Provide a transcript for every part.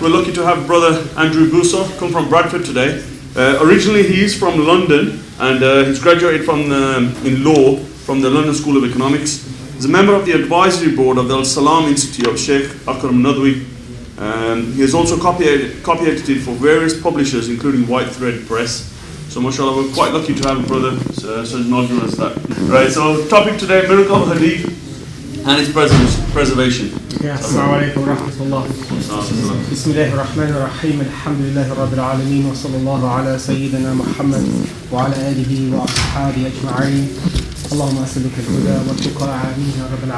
we're lucky to have Brother Andrew Booso come from Bradford today. Originally he's from London, and he's graduated from in law from the London School of Economics. He's a member of the advisory board of the Al Salam Institute of Sheikh Akram Nadwi. He has also copy edited for various publishers, including White Thread Press. So mashallah, we're quite lucky to have a brother such knowledgeable as that. Right, so topic today, miracle of Hadith and its preservation. Assalamu alaikum wa rahmatullah. Bismillahir Rahmanir Rahim. Alhamdulillahi Rabbil Alameen wa sallallahu ala Sayyidina Muhammad wa ala alihi wa ashabihi ajma'in. Allahumma as'aluka al-huda wa tuqa ameen ya Rabbil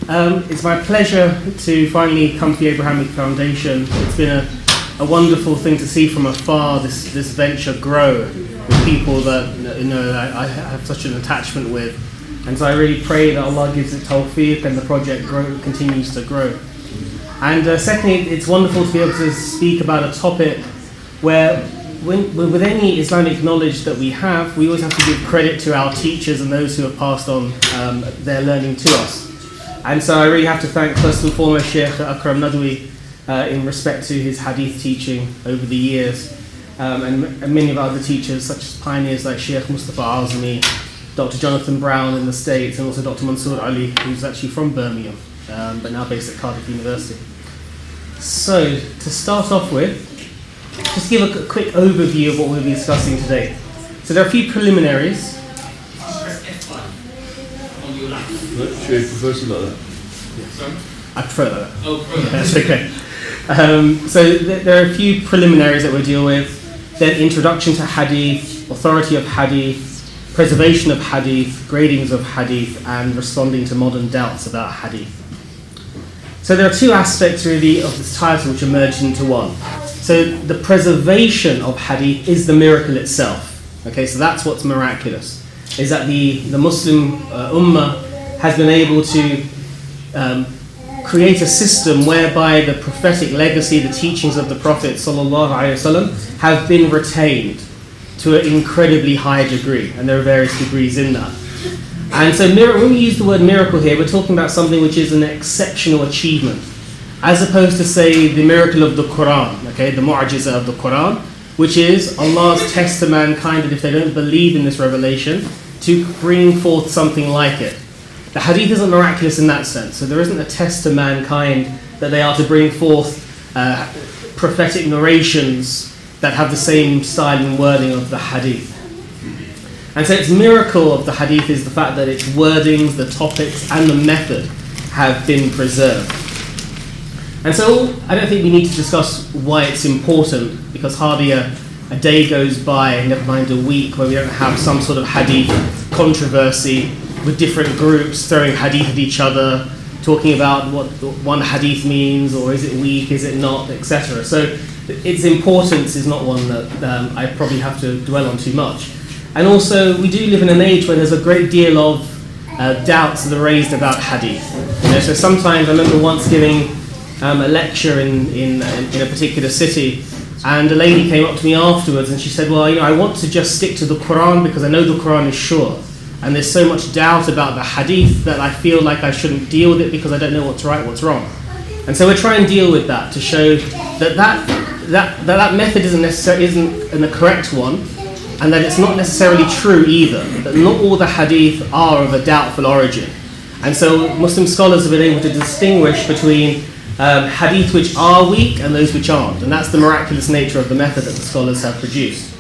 Alameen. It's my pleasure to finally come to the Abrahamic Foundation. It's been a wonderful thing to see from afar this venture grow with people that I have such an attachment with. And so I really pray that Allah gives it tawfiq and the project continues to grow. And secondly, it's wonderful to be able to speak about a topic where with any Islamic knowledge that we have, we always have to give credit to our teachers and those who have passed on their learning to us. And so I really have to thank first and foremost Sheikh Akram Nadwi in respect to his hadith teaching over the years, and many of our other teachers such as pioneers like Sheikh Mustafa Azmi, Dr. Jonathan Brown in the States, and also Dr. Mansour Ali, who's actually from Birmingham, but now based at Cardiff University. So, to start off with, just give a quick overview of what we'll be discussing today. So there are a few preliminaries. Should you prefer to like that? I prefer that. Oh, that's okay. So there are a few preliminaries that we'll deal with. Then introduction to hadith, authority of hadith, preservation of hadith, gradings of hadith, and responding to modern doubts about hadith. So there are two aspects really of this title which are merged into one. So the preservation of hadith is the miracle itself. Okay, so that's what's miraculous, is that the Muslim ummah has been able to create a system whereby the prophetic legacy, the teachings of the Prophet ﷺ have been retained to an incredibly high degree, and there are various degrees in that. And so when we use the word miracle here, we're talking about something which is an exceptional achievement, as opposed to say the miracle of the Quran, okay, the mu'jiza of the Quran, which is Allah's test to mankind that if they don't believe in this revelation, to bring forth something like it. The hadith isn't miraculous in that sense, so there isn't a test to mankind that they are to bring forth prophetic narrations that have the same style and wording of the hadith. And so its miracle of the hadith is the fact that its wordings, the topics, and the method have been preserved. And so I don't think we need to discuss why it's important, because hardly a day goes by, never mind a week, where we don't have some sort of hadith controversy with different groups throwing hadith at each other, talking about what one hadith means, or is it weak, is it not, etc. So its importance is not one that I probably have to dwell on too much. And also, we do live in an age where there's a great deal of doubts that are raised about hadith. So sometimes I remember once giving a lecture in a particular city, and a lady came up to me afterwards and she said, well, I want to just stick to the Quran because I know the Quran is sure. And there's so much doubt about the hadith that I feel like I shouldn't deal with it because I don't know what's right, what's wrong. And so we're trying to deal with that to show that method isn't the correct one, and that it's not necessarily true either. That not all the hadith are of a doubtful origin. And so Muslim scholars have been able to distinguish between hadith which are weak and those which aren't. And that's the miraculous nature of the method that the scholars have produced.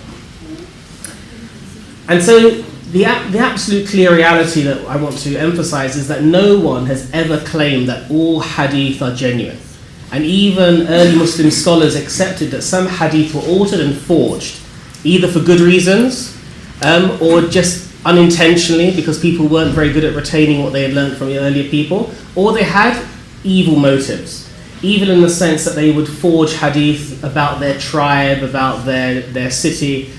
And so the absolute clear reality that I want to emphasize is that no one has ever claimed that all hadith are genuine. And even early Muslim scholars accepted that some hadith were altered and forged, either for good reasons or just unintentionally because people weren't very good at retaining what they had learned from the earlier people, or they had evil motives, even in the sense that they would forge hadith about their tribe, about their city,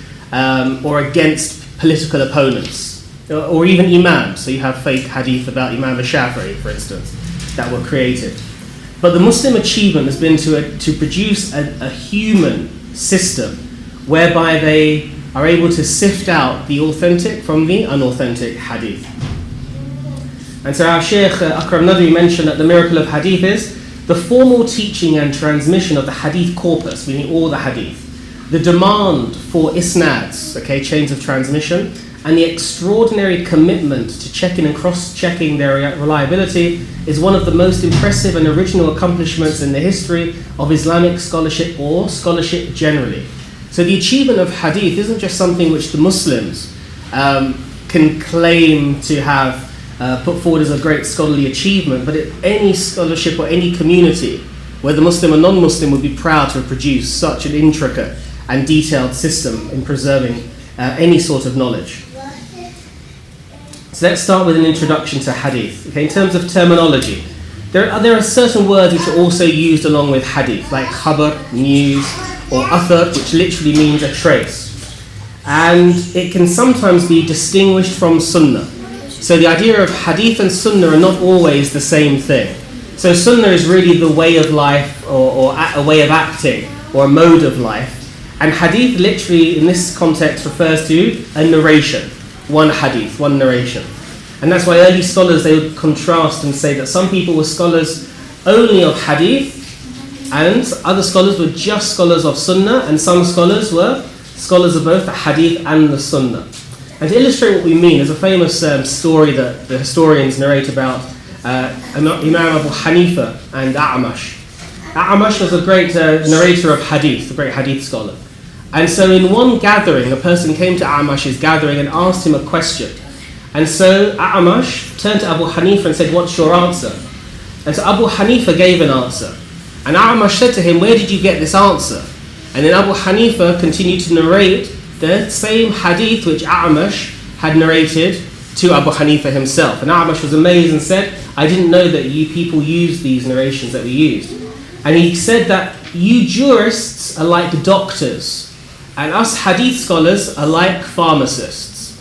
or against political opponents, or even imams. So you have fake hadith about Imam al-Shafi'i, for instance, that were created. But the Muslim achievement has been to produce a human system whereby they are able to sift out the authentic from the unauthentic hadith. And so our Shaykh Akram Nadwi mentioned that the miracle of hadith is the formal teaching and transmission of the hadith corpus, meaning all the hadith, the demand for isnads, okay, chains of transmission, and the extraordinary commitment to checking and cross-checking their reliability is one of the most impressive and original accomplishments in the history of Islamic scholarship or scholarship generally. So the achievement of hadith isn't just something which the Muslims can claim to have put forward as a great scholarly achievement, but any scholarship or any community, whether Muslim or non-Muslim, would be proud to have produced such an intricate and detailed system in preserving any sort of knowledge. So let's start with an introduction to hadith. Okay, in terms of terminology, there are certain words which are also used along with hadith, like khabar, news, or athar, which literally means a trace. And it can sometimes be distinguished from sunnah. So the idea of hadith and sunnah are not always the same thing. So sunnah is really the way of life, or a way of acting, or a mode of life. And hadith literally in this context refers to a narration, one hadith, one narration. And that's why early scholars, they would contrast and say that some people were scholars only of hadith, and other scholars were just scholars of sunnah, and some scholars were scholars of both the hadith and the sunnah. And to illustrate what we mean, there's a famous story that the historians narrate about Imam Abu Hanifa and A'mash. A'mash was a great narrator of hadith, a great hadith scholar. And so in one gathering, a person came to A'mash's gathering and asked him a question. And so A'mash turned to Abu Hanifa and said, "What's your answer?" And so Abu Hanifa gave an answer. And A'mash said to him, "Where did you get this answer?" And then Abu Hanifa continued to narrate the same hadith which A'mash had narrated to Abu Hanifa himself. And A'mash was amazed and said, "I didn't know that you people use these narrations that we used." And he said that you jurists are like doctors, and us hadith scholars are like pharmacists.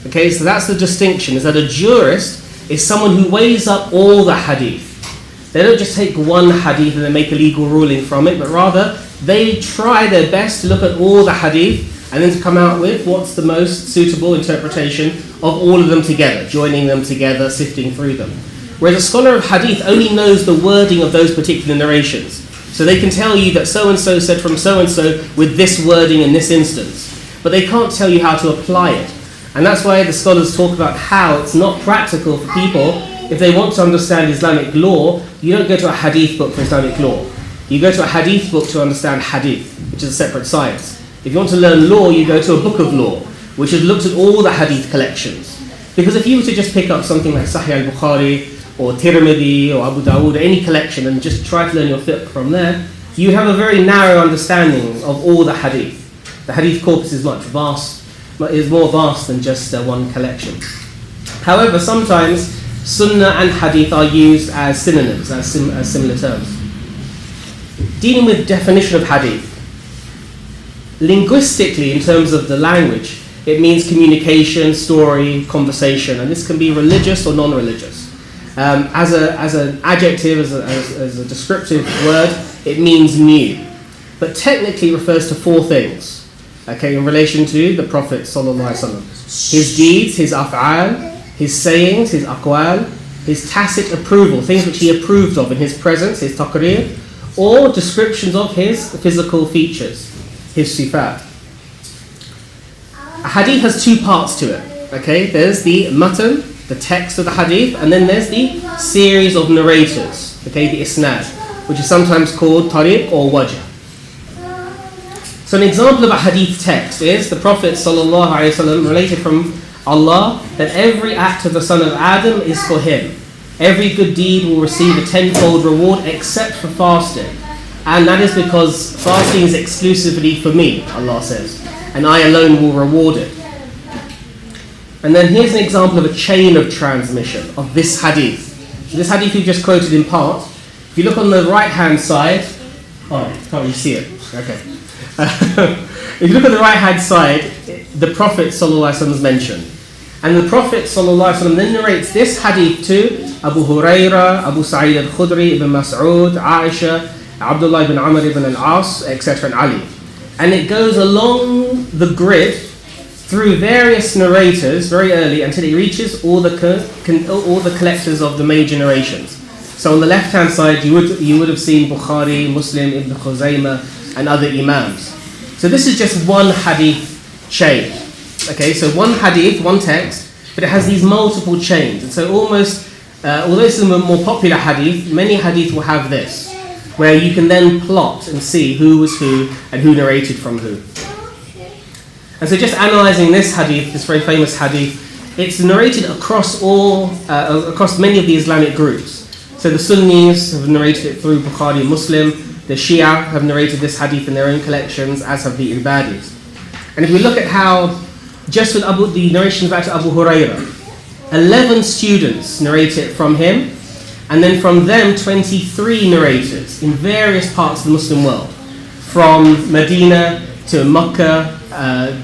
Okay, so that's the distinction, is that a jurist is someone who weighs up all the hadith. They don't just take one hadith and then make a legal ruling from it, but rather they try their best to look at all the hadith and then to come out with what's the most suitable interpretation of all of them together, joining them together, sifting through them. Whereas a scholar of hadith only knows the wording of those particular narrations. So they can tell you that so-and-so said from so-and-so with this wording in this instance, but they can't tell you how to apply it. And that's why the scholars talk about how it's not practical for people, if they want to understand Islamic law, you don't go to a hadith book for Islamic law. You go to a hadith book to understand hadith, which is a separate science. If you want to learn law, you go to a book of law, which has looked at all the hadith collections. Because if you were to just pick up something like Sahih al-Bukhari, or Tirmidhi, or Abu Dawood, or any collection, and just try to learn your fiqh from there, you have a very narrow understanding of all the hadith. The hadith corpus is much vast, is more vast than just one collection. However, sometimes sunnah and hadith are used as synonyms, as similar terms. Dealing with definition of hadith. Linguistically, in terms of the language, it means communication, story, conversation, and this can be religious or non-religious. As an adjective, as a descriptive word, it means new. But technically refers to four things, okay, in relation to the Prophet ﷺ. His deeds, his af'al, his sayings, his aqwal, his tacit approval, things which he approved of in his presence, his taqrir, or descriptions of his physical features, his sifat. A hadith has two parts to it, okay? There's the matan, the text of the hadith, and then there's the series of narrators, okay, the isnad, which is sometimes called tariq or wajh. So an example of a hadith text is the Prophet ﷺ related from Allah that every act of the son of Adam is for him. Every good deed will receive a tenfold reward except for fasting. And that is because fasting is exclusively for me, Allah says, and I alone will reward it. And then here's an example of a chain of transmission of this hadith. So this hadith we just quoted in part. If you look on the right hand side, can't really see it, okay. If you look at the right hand side, the Prophet ﷺ is mentioned. And the Prophet ﷺ then narrates this hadith to Abu Huraira, Abu Sa'id al-Khudri, Ibn Mas'ud, Aisha, Abdullah ibn Amr ibn al-As, etc. and Ali. And it goes along the grid through various narrators very early until it reaches all the collectors of the major narrations. So on the left-hand side, you would have seen Bukhari, Muslim, Ibn Khuzaymah, and other imams. So this is just one hadith chain. Okay, so one hadith, one text, but it has these multiple chains. And so almost, although this is a more popular hadith, many hadith will have this, where you can then plot and see who was who and who narrated from who. And so just analysing this hadith, this very famous hadith, it's narrated across across many of the Islamic groups. So the Sunnis have narrated it through Bukhari and Muslim, the Shia have narrated this hadith in their own collections, as have the Ibadis. And if we look at how, just with the narration back to Abu Hurairah, 11 students narrate it from him, and then from them 23 narrators in various parts of the Muslim world, from Medina to Makkah,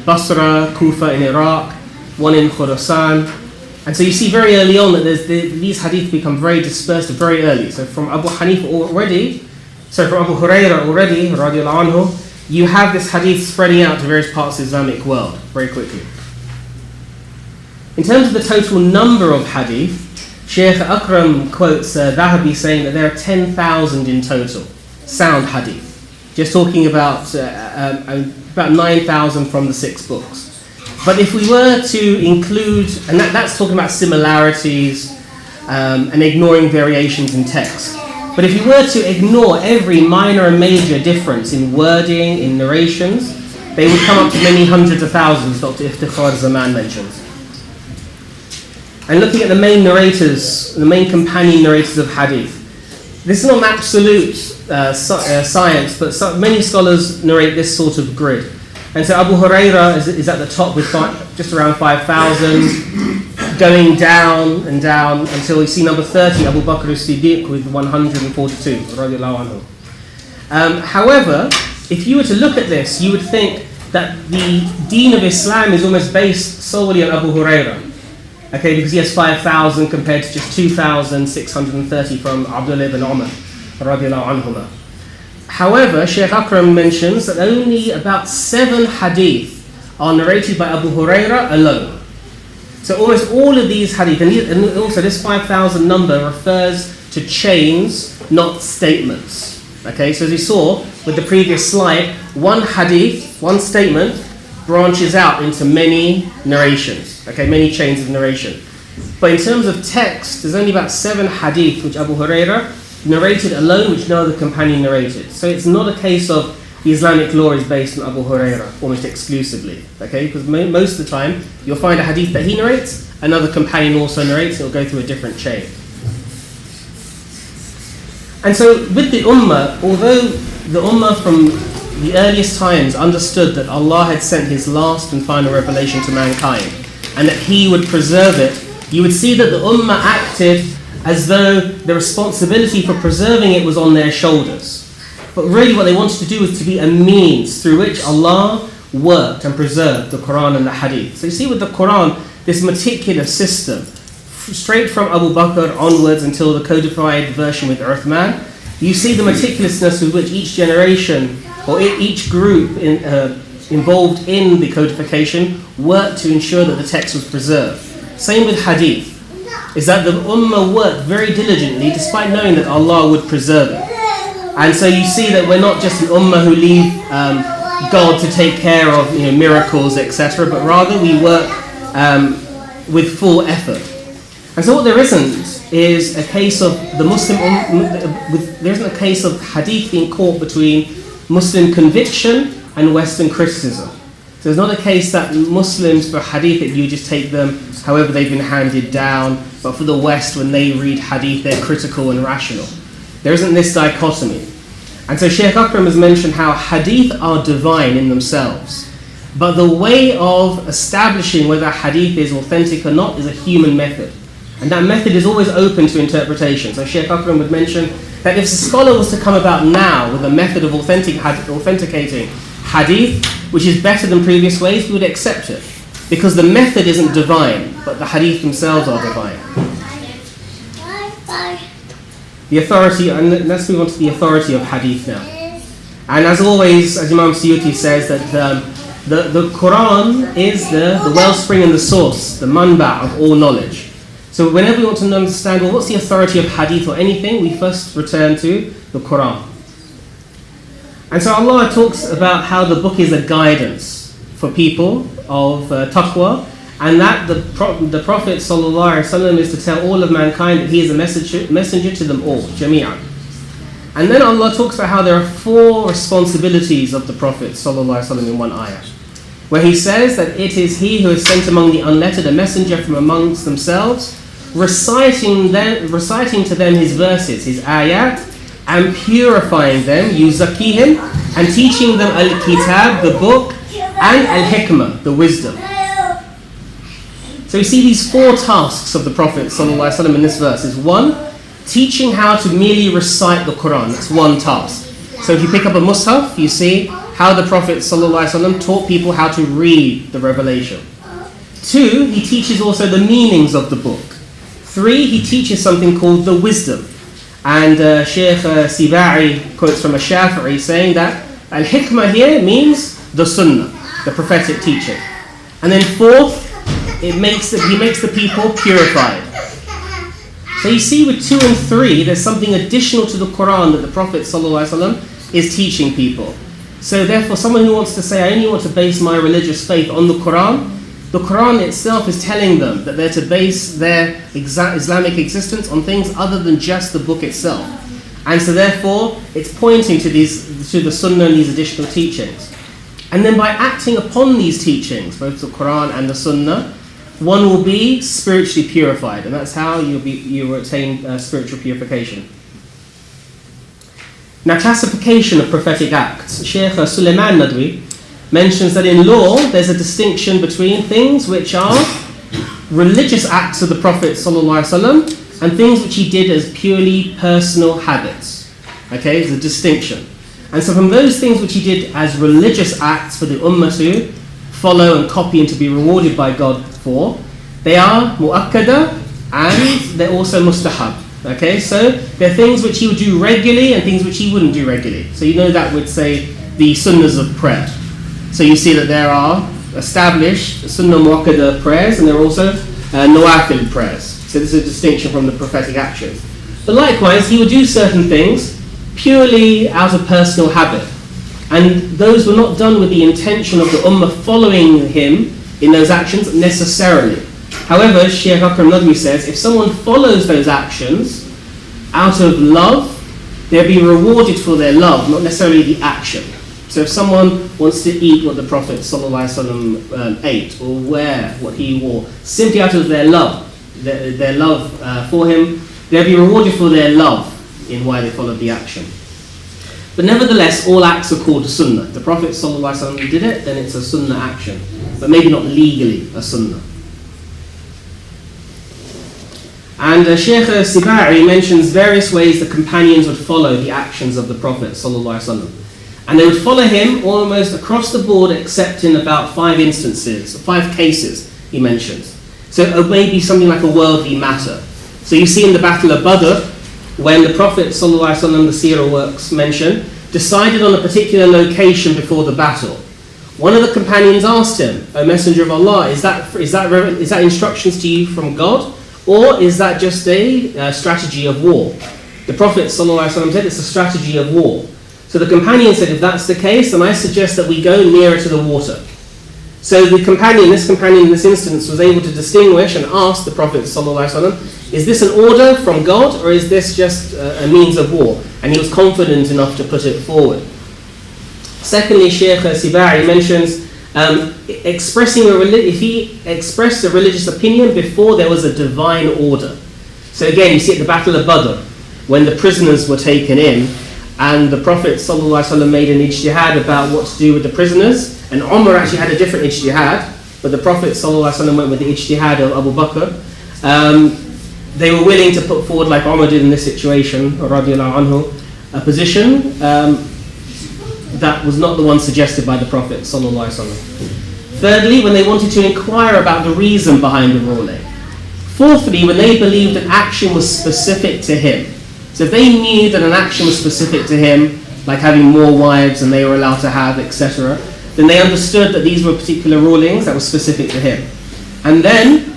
Basra, Kufa in Iraq, one in Khurasan. And so you see very early on that these hadith become very dispersed very early. So from Abu Hurairah already, radiallahu anhu, you have this hadith spreading out to various parts of the Islamic world very quickly. In terms of the total number of hadith, Shaykh Akram quotes Dhahabi saying that there are 10,000 in total, sound hadith. Just talking about 9,000 from the 6 books. But if we were to include, and that's talking about similarities and ignoring variations in text. But if you were to ignore every minor and major difference in wording, in narrations, they would come up to many hundreds of thousands, Dr. Iftikhar Zaman mentions. And looking at the main narrators, the main companion narrators of hadith, this is not an absolute science, but many scholars narrate this sort of grid. And so Abu Hurairah is at the top with just around 5,000, going down and down until you see number 30, Abu Bakr as-Siddiq with 142, radiallahu anhu. However, if you were to look at this, you would think that the deen of Islam is almost based solely on Abu Hurairah. Okay, because he has 5,000 compared to just 2,630 from Abdullah ibn Umar, radiallahu anhuma. However, Shaykh Akram mentions that only about 7 hadith are narrated by Abu Hurairah alone. So almost all of these hadith, and also this 5,000 number refers to chains, not statements. Okay, so as we saw with the previous slide, one hadith, one statement, branches out into many narrations, okay, many chains of narration. But in terms of text, there's only about 7 hadith which Abu Hurairah narrated alone, which no other companion narrated. So it's not a case of the Islamic law is based on Abu Hurairah almost exclusively, okay? Because most of the time you'll find a hadith that he narrates, another companion also narrates, it'll go through a different chain. And so with the Ummah, although the Ummah from the earliest times understood that Allah had sent His last and final revelation to mankind, and that He would preserve it, you would see that the Ummah acted as though the responsibility for preserving it was on their shoulders. But really what they wanted to do was to be a means through which Allah worked and preserved the Quran and the Hadith. So you see with the Quran, this meticulous system, straight from Abu Bakr onwards until the codified version with Uthman, you see the meticulousness with which each generation or each group involved in the codification worked to ensure that the text was preserved. Same with Hadith, is that the Ummah worked very diligently despite knowing that Allah would preserve it. And so you see that we're not just an Ummah who leave God to take care of miracles, etc., but rather we work with full effort. And so what there isn't is a case of the Muslim there isn't a case of Hadith being caught between Muslim conviction and Western criticism. So there's not a case that Muslims for Hadith that you just take them however they've been handed down, but for the West when they read Hadith they're critical and rational. There isn't this dichotomy. And so Shaykh Akram has mentioned how Hadith are divine in themselves, but the way of establishing whether Hadith is authentic or not is a human method. And that method is always open to interpretation. So Shaykh Akram would mention that if a scholar was to come about now with a method of authenticating Hadith, which is better than previous ways, we would accept it. Because the method isn't divine, but the Hadith themselves are divine. The authority, and let's move on to the authority of Hadith now. And as always, as Imam Suyuti says, that the Quran is the wellspring and the source, the manba of all knowledge. So whenever we want to understand, well, what's the authority of hadith or anything, we first return to the Quran. And so Allah talks about how the book is a guidance for people of taqwa, and that the Prophet ﷺ is to tell all of mankind that he is a messenger to them all, jami'an. And then Allah talks about how there are 4 responsibilities of the Prophet ﷺ in one ayah, where he says that it is he who is sent among the unlettered, a messenger from amongst themselves, reciting to them his verses, his ayat, and purifying them, yuzakihim, and teaching them al-kitab, the book, and al-hikmah, the wisdom. So you see these 4 tasks of the Prophet ﷺ in this verse. Is 1, teaching how to merely recite the Quran. That's one task. So if you pick up a mushaf, you see how the Prophet ﷺ taught people how to read the revelation. 2, he teaches also the meanings of the book. 3, he teaches something called the wisdom. And Shaykh Sibai quotes from a Shafi'i saying that al-hikmah here means the sunnah, the prophetic teaching. And then 4th, he makes the people purified. So you see with 2 and 3, there's something additional to the Quran that the Prophet ﷺ is teaching people. So therefore, someone who wants to say, I only want to base my religious faith on the Quran itself is telling them that they're to base their Islamic existence on things other than just the book itself. And so therefore, it's pointing to the Sunnah and these additional teachings. And then by acting upon these teachings, both the Quran and the Sunnah, one will be spiritually purified, and that's how you attain spiritual purification. Now, classification of prophetic acts. Shaykh Sulaiman Nadwi mentions that in law there's a distinction between things which are religious acts of the Prophet ﷺ and things which he did as purely personal habits. Okay, there's a distinction. And so from those things which he did as religious acts for the ummah to follow and copy and to be rewarded by God for, they are mu'akkada and they're also mustahab. Okay, so they're things which he would do regularly and things which he wouldn't do regularly. So you know that would say the sunnahs of prayer. So you see that there are established sunnah mu'akkada prayers and there are also nawafil prayers. So this is a distinction from the prophetic actions. But likewise, he would do certain things purely out of personal habit. And those were not done with the intention of the ummah following him in those actions necessarily. However, Shaykh Akram Nadwi says, if someone follows those actions out of love, they'll be rewarded for their love, not necessarily the action. So if someone wants to eat what the Prophet ﷺ ate, or wear what he wore, simply out of their love, their love for him, they'll be rewarded for their love in why they followed the action. But nevertheless, all acts are called a sunnah. The Prophet ﷺ did it, then it's a sunnah action. But maybe not legally a sunnah. And Shaykh Sibai mentions various ways the companions would follow the actions of the Prophet ﷺ. And they would follow him almost across the board except in about 5 instances, 5 cases he mentions. So it may be something like a worldly matter. So you see in the Battle of Badr, when the Prophet ﷺ, the seerah works mention, decided on a particular location before the battle. One of the companions asked him, O Messenger of Allah, is that instructions to you from God? Or is that just a strategy of war? The Prophet ﷺ said it's a strategy of war. So the companion said, if that's the case, then I suggest that we go nearer to the water. So this companion in this instance was able to distinguish and ask the Prophet ﷺ, is this an order from God or is this just a means of war? And he was confident enough to put it forward. Secondly, Shaykh Sibai mentions if he expressed a religious opinion before there was a divine order. So again, you see at the Battle of Badr, when the prisoners were taken in, and the Prophet ﷺ made an ijtihad about what to do with the prisoners, and Umar actually had a different ijtihad, but the Prophet ﷺ went with the ijtihad of Abu Bakr. They were willing to put forward, like Umar did in this situation, radiallahu anhu, a position that was not the one suggested by the Prophet ﷺ. Thirdly, when they wanted to inquire about the reason behind the ruling. Fourthly, when they believed that action was specific to him. So if they knew that an action was specific to him, like having more wives than they were allowed to have, etc., then they understood that these were particular rulings that were specific to him. And then,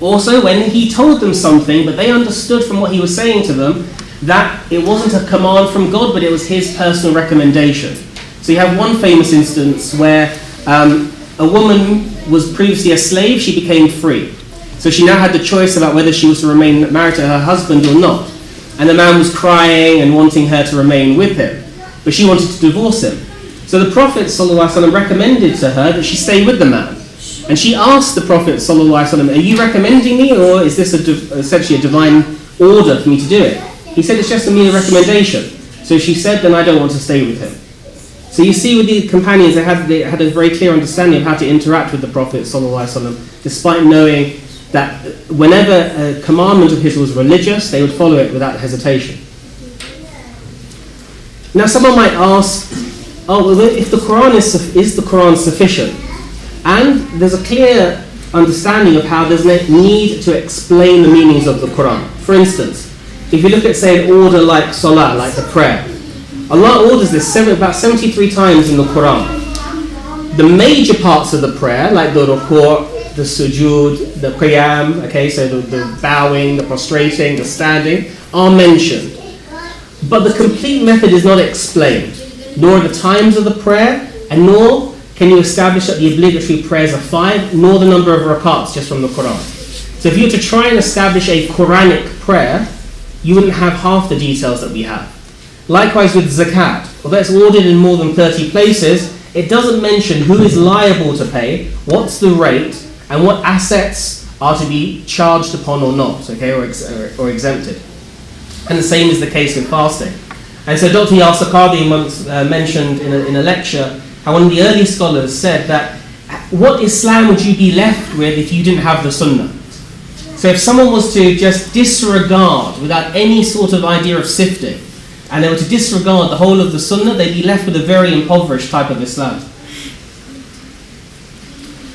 Also, when he told them something, but they understood from what he was saying to them that it wasn't a command from God, but it was his personal recommendation. So you have one famous instance where a woman was previously a slave, she became free. So she now had the choice about whether she was to remain married to her husband or not. And the man was crying and wanting her to remain with him, but she wanted to divorce him. So the Prophet ﷺ recommended to her that she stay with the man. And she asked the Prophet ﷺ, are you recommending me, or is this essentially a divine order for me to do it? He said, it's just a mere recommendation. So she said, then I don't want to stay with him. So you see with the companions, they had a very clear understanding of how to interact with the Prophet ﷺ, despite knowing that whenever a commandment of his was religious, they would follow it without hesitation. Now someone might ask, oh, well, if the Quran is the Quran sufficient? And there's a clear understanding of how there's no need to explain the meanings of the Quran. For instance, if you look at, say, an order like salah, like the prayer, Allah orders this about 73 times in the Quran. The major parts of the prayer, like the ruku', the sujood, the qiyam, okay, so the bowing, the prostrating, the standing, are mentioned. But the complete method is not explained, nor the times of the prayer, and nor can you establish that the obligatory prayers are 5, nor the number of rakats just from the Quran. So if you were to try and establish a Quranic prayer, you wouldn't have half the details that we have. Likewise with zakat, although it's ordered in more than 30 places, it doesn't mention who is liable to pay, what's the rate, and what assets are to be charged upon or not, okay, or exempted. And the same is the case with fasting. And so Dr. Yasir Qadhi once mentioned in a lecture how one of the early scholars said that what Islam would you be left with if you didn't have the Sunnah? So if someone was to just disregard, without any sort of idea of sifting, and they were to disregard the whole of the Sunnah, they'd be left with a very impoverished type of Islam.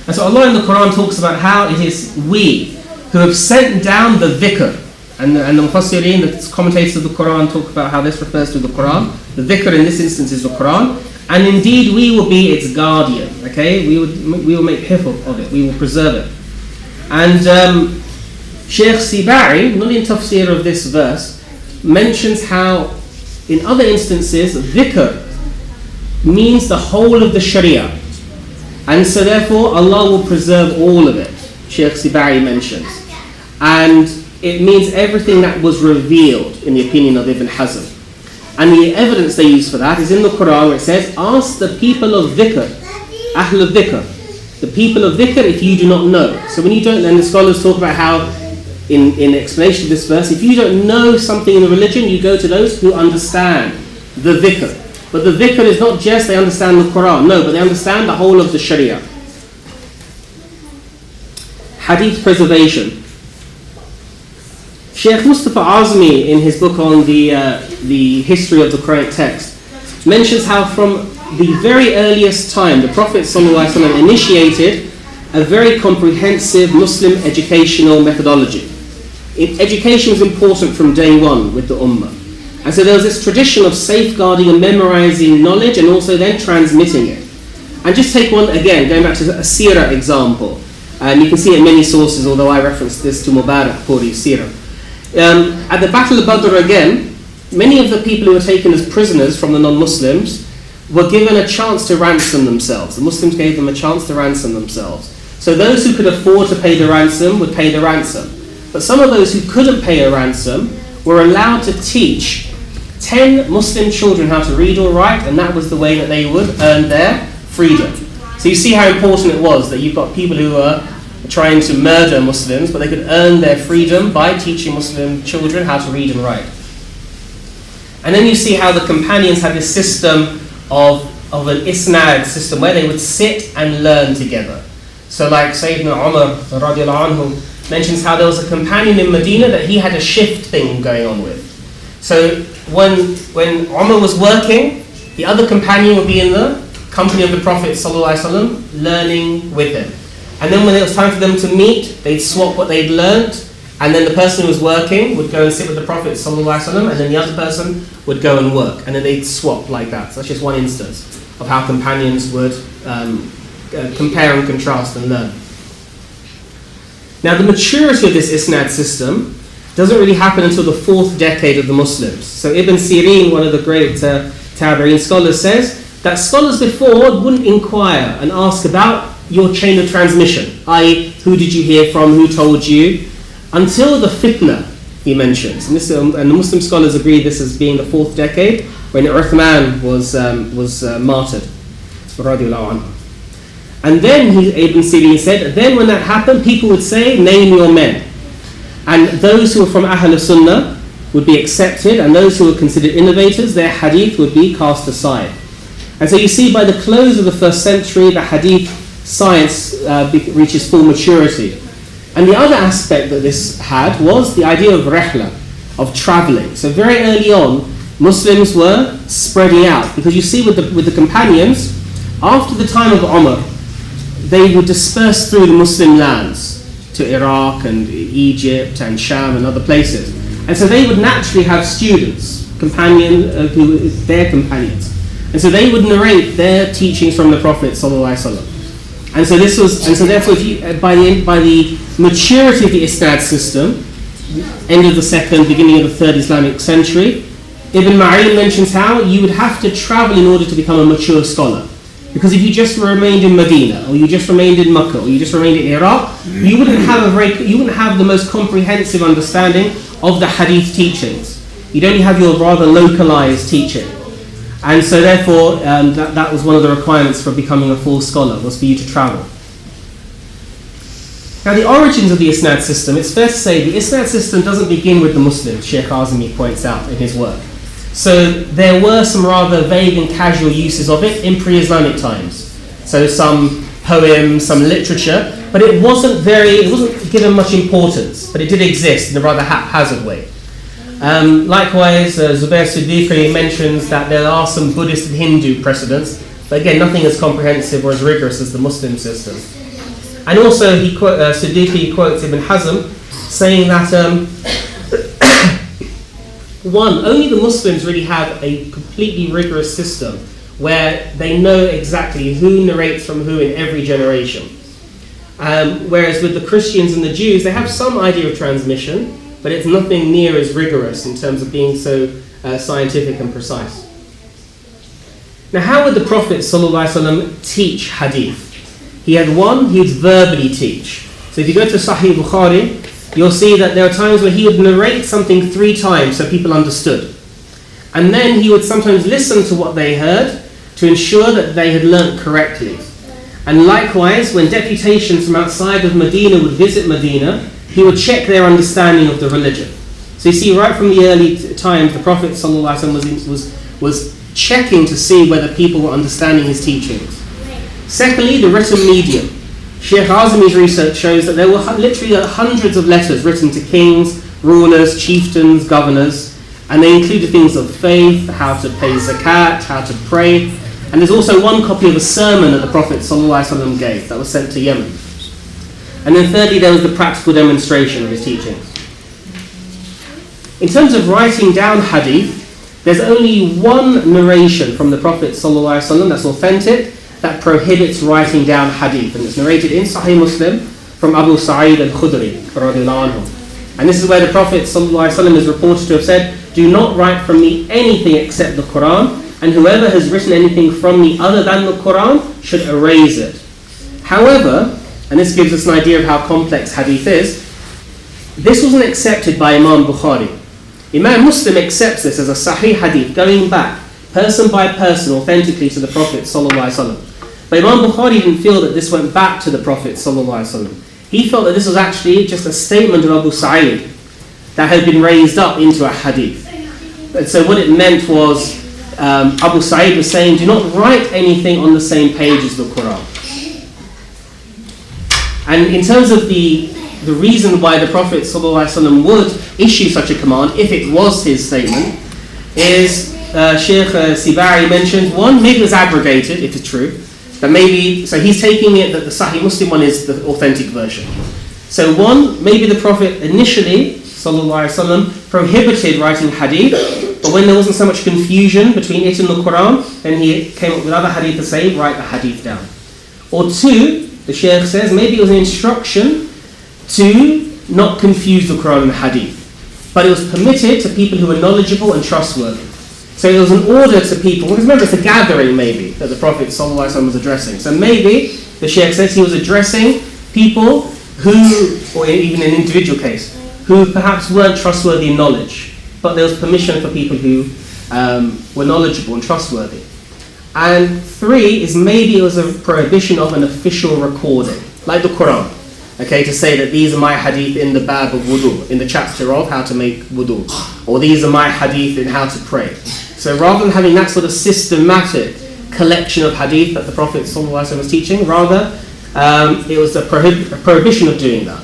And so Allah in the Quran talks about how it is we who have sent down the dhikr. And the Mufassirin, the commentators of the Quran, talk about how this refers to the Quran. The dhikr in this instance is the Quran. And indeed we will be its guardian. Okay, we will make hifz of it. We will preserve it. And Shaykh Sibari, not in tafsir of this verse, mentions how in other instances dhikr means the whole of the Sharia. And so therefore Allah will preserve all of it, Shaykh Sibari mentions. And it means everything that was revealed, in the opinion of Ibn Hazm. And the evidence they use for that is in the Quran, where it says, ask the people of dhikr, ahl al-dhikr, the people of dhikr if you do not know. So when you don't, and the scholars talk about how, in explanation of this verse, if you don't know something in the religion, you go to those who understand the dhikr. But the dhikr is not just they understand the Quran, no, but they understand the whole of the Sharia. Hadith preservation. Shaykh Mustafa Azmi, in his book on the history of the Quranic text, mentions how from the very earliest time the Prophet ﷺ initiated a very comprehensive Muslim educational methodology. Education was important from day one with the Ummah. And so there was this tradition of safeguarding and memorizing knowledge and also then transmitting it. And just take one, again, going back to a seerah example. And you can see in many sources, although I referenced this to Mubarak Puri's seerah. At the Battle of Badr again, many of the people who were taken as prisoners from the non-Muslims were given a chance to ransom themselves. The Muslims gave them a chance to ransom themselves. So those who could afford to pay the ransom would pay the ransom. But some of those who couldn't pay a ransom were allowed to teach 10 Muslim children how to read or write, and that was the way that they would earn their freedom. So you see how important it was that you've got people who are trying to murder Muslims, but they could earn their freedom by teaching Muslim children how to read and write. And then you see how the companions had this system of an ISNAD system where they would sit and learn together. So like Sayyidina Umar radiallahu anhu mentions how there was a companion in Medina that he had a shift thing going on with. So when Umar was working, the other companion would be in the company of the Prophet ﷺ, learning with him. And then when it was time for them to meet, they'd swap what they'd learnt, and then the person who was working would go and sit with the Prophet ﷺ, and then the other person would go and work, and then they'd swap like that. So that's just one instance of how companions would compare and contrast and learn. Now the maturity of this ISNAD system doesn't really happen until the 4th decade of the Muslims. So Ibn Sirin, one of the great Tabi'in scholars, says that scholars before wouldn't inquire and ask about your chain of transmission, i.e. who did you hear from, who told you, until the fitna he mentions. And the Muslim scholars agree this as being the 4th decade, when Uthman was martyred. And then Ibn Sirin said, then when that happened, people would say, name your men. And those who were from Ahl Sunnah would be accepted, and those who were considered innovators, their hadith would be cast aside. And so you see, by the close of the 1st century, the hadith science reaches full maturity. And the other aspect that this had was the idea of rihla, of travelling. So very early on, Muslims were spreading out, because you see with the companions, after the time of Umar, they would disperse through the Muslim lands to Iraq and Egypt and Sham and other places. And so they would naturally have students, their companions. And so they would narrate their teachings from the Prophet ﷺ. And so therefore, by the maturity of the ISNAD system, end of the 2nd, beginning of the 3rd Islamic century, Ibn Ma'in mentions how you would have to travel in order to become a mature scholar. Because if you just remained in Medina, or you just remained in Makkah, or you just remained in Iraq, you wouldn't have the most comprehensive understanding of the hadith teachings. You'd only have your rather localized teaching. And so therefore, that was one of the requirements for becoming a full scholar, was for you to travel. Now the origins of the ISNAD system, it's fair to say the ISNAD system doesn't begin with the Muslims, Sheikh Azmi points out in his work. So there were some rather vague and casual uses of it in pre-Islamic times. So some poems, some literature, but it wasn't given much importance, but it did exist in a rather haphazard way. Likewise, Zubair Siddiqui mentions that there are some Buddhist and Hindu precedents, but again, nothing as comprehensive or as rigorous as the Muslim system. And also, Siddiqui quotes Ibn Hazm saying that only the Muslims really have a completely rigorous system where they know exactly who narrates from who in every generation. Whereas with the Christians and the Jews, they have some idea of transmission, but it's nothing near as rigorous in terms of being so scientific and precise. Now, how would the Prophet ﷺ teach hadith? He'd verbally teach. So if you go to Sahih Bukhari, you'll see that there are times where he would narrate something 3 times so people understood. And then he would sometimes listen to what they heard to ensure that they had learnt correctly. And likewise, when deputations from outside of Medina would visit Medina, he would check their understanding of the religion. So you see, right from the early times, the Prophet ﷺ was checking to see whether people were understanding his teachings. Secondly, the written medium. Sheikh Azmi's research shows that there were literally hundreds of letters written to kings, rulers, chieftains, governors, and they included things of faith, how to pay zakat, how to pray, and there's also one copy of a sermon that the Prophet ﷺ gave that was sent to Yemen. And then thirdly, there was the practical demonstration of his teachings. In terms of writing down hadith, there's only one narration from the Prophet ﷺ that's authentic, that prohibits writing down hadith, and it's narrated in Sahih Muslim from Abu Sa'id al-Khudri radiyallahu anhu. And this is where the Prophet ﷺ is reported to have said, "Do not write from me anything except the Quran, and whoever has written anything from me other than the Quran should erase it." However, and this gives us an idea of how complex hadith is, this wasn't accepted by Imam Bukhari. Imam Muslim accepts this as a Sahih hadith, going back person by person authentically to the Prophet ﷺ. But Imam Bukhari didn't feel that this went back to the Prophet ﷺ. He felt that this was actually just a statement of Abu Sa'id that had been raised up into a hadith. And so what it meant was, Abu Sa'id was saying, do not write anything on the same page as the Quran. And in terms of the reason why the Prophet ﷺ would issue such a command, if it was his statement, is Sheikh Sibari mentioned, one, maybe it was abrogated, if it's true. That maybe, so he's taking it that the Sahih Muslim one is the authentic version. So one, maybe the Prophet initially, ﷺ, prohibited writing hadith, but when there wasn't so much confusion between it and the Quran, then he came up with other hadith to say, write the hadith down. Or two, the Shaykh says, maybe it was an instruction to not confuse the Quran and the Hadith. But it was permitted to people who were knowledgeable and trustworthy. So it was an order to people, because remember it's a gathering maybe that the Prophet ﷺ was addressing. So maybe the Shaykh says he was addressing people who, or even in an individual case, who perhaps weren't trustworthy in knowledge, but there was permission for people who were knowledgeable and trustworthy. And 3 is maybe it was a prohibition of an official recording, like the Quran. Okay, to say that these are my hadith in the bab of wudu, in the chapter of how to make wudu, or these are my hadith in how to pray. So rather than having that sort of systematic collection of hadith that the Prophet ﷺ was teaching, rather it was a prohibition of doing that.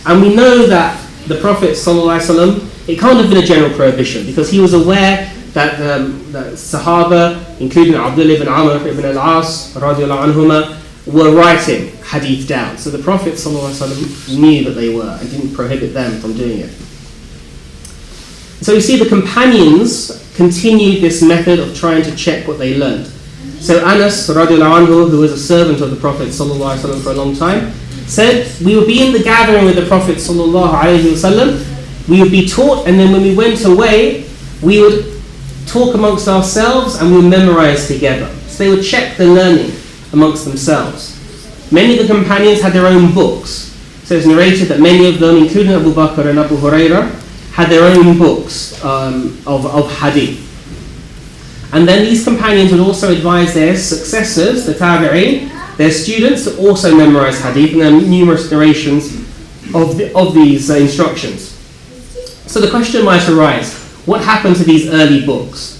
And we know that the Prophet ﷺ, it can't have been a general prohibition, because he was aware that the Sahaba, including Abdullah ibn Amr ibn al-As radiallahu anhuma, were writing hadith down. So the Prophet ﷺ knew that they were and didn't prohibit them from doing it. So you see the companions continued this method of trying to check what they learned. So Anas radiallahu anhu, who was a servant of the Prophet ﷺ for a long time, said, we would be in the gathering with the Prophet ﷺ, we would be taught, and then when we went away, we would talk amongst ourselves and we would memorize together. So they would check the learning amongst themselves. Many of the companions had their own books. So it's narrated that many of them, including Abu Bakr and Abu Hurairah, had their own books of hadith. And then these companions would also advise their successors, the tabi'een, their students, to also memorize hadith, and there are numerous narrations of these instructions. So the question might arise, what happened to these early books?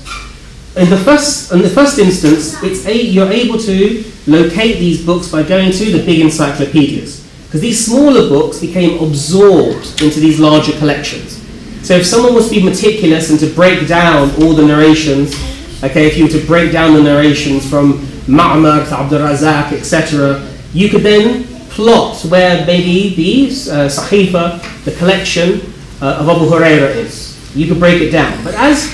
In the first instance, you're able to locate these books by going to the big encyclopedias, because these smaller books became absorbed into these larger collections. So if someone was to be meticulous and to break down all the narrations, okay, if you were to break down the narrations from Ma'mar to Abdul Razak, etc., you could then plot where maybe the Sahifa, the collection of Abu Hurairah is. You could break it down. But as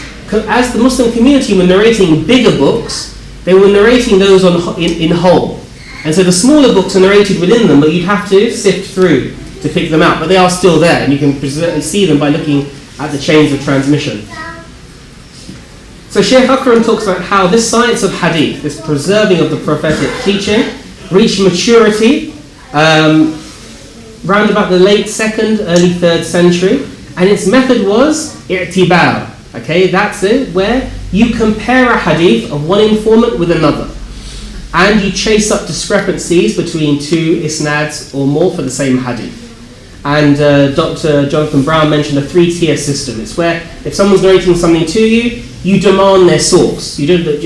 the Muslim community were narrating bigger books, they were narrating those in whole. And so the smaller books are narrated within them, but you'd have to sift through to pick them out. But they are still there, and you can see them by looking at the chains of transmission. So Shaykh Akram talks about how this science of hadith, this preserving of the prophetic teaching, reached maturity round about the late 2nd, early 3rd century, and its method was i'tibar. Okay, that's it, where you compare a hadith of one informant with another, and you chase up discrepancies between 2 isnads or more for the same hadith. And Dr. Jonathan Brown mentioned a 3-tier system. It's where if someone's narrating something to you, you demand their source. You don't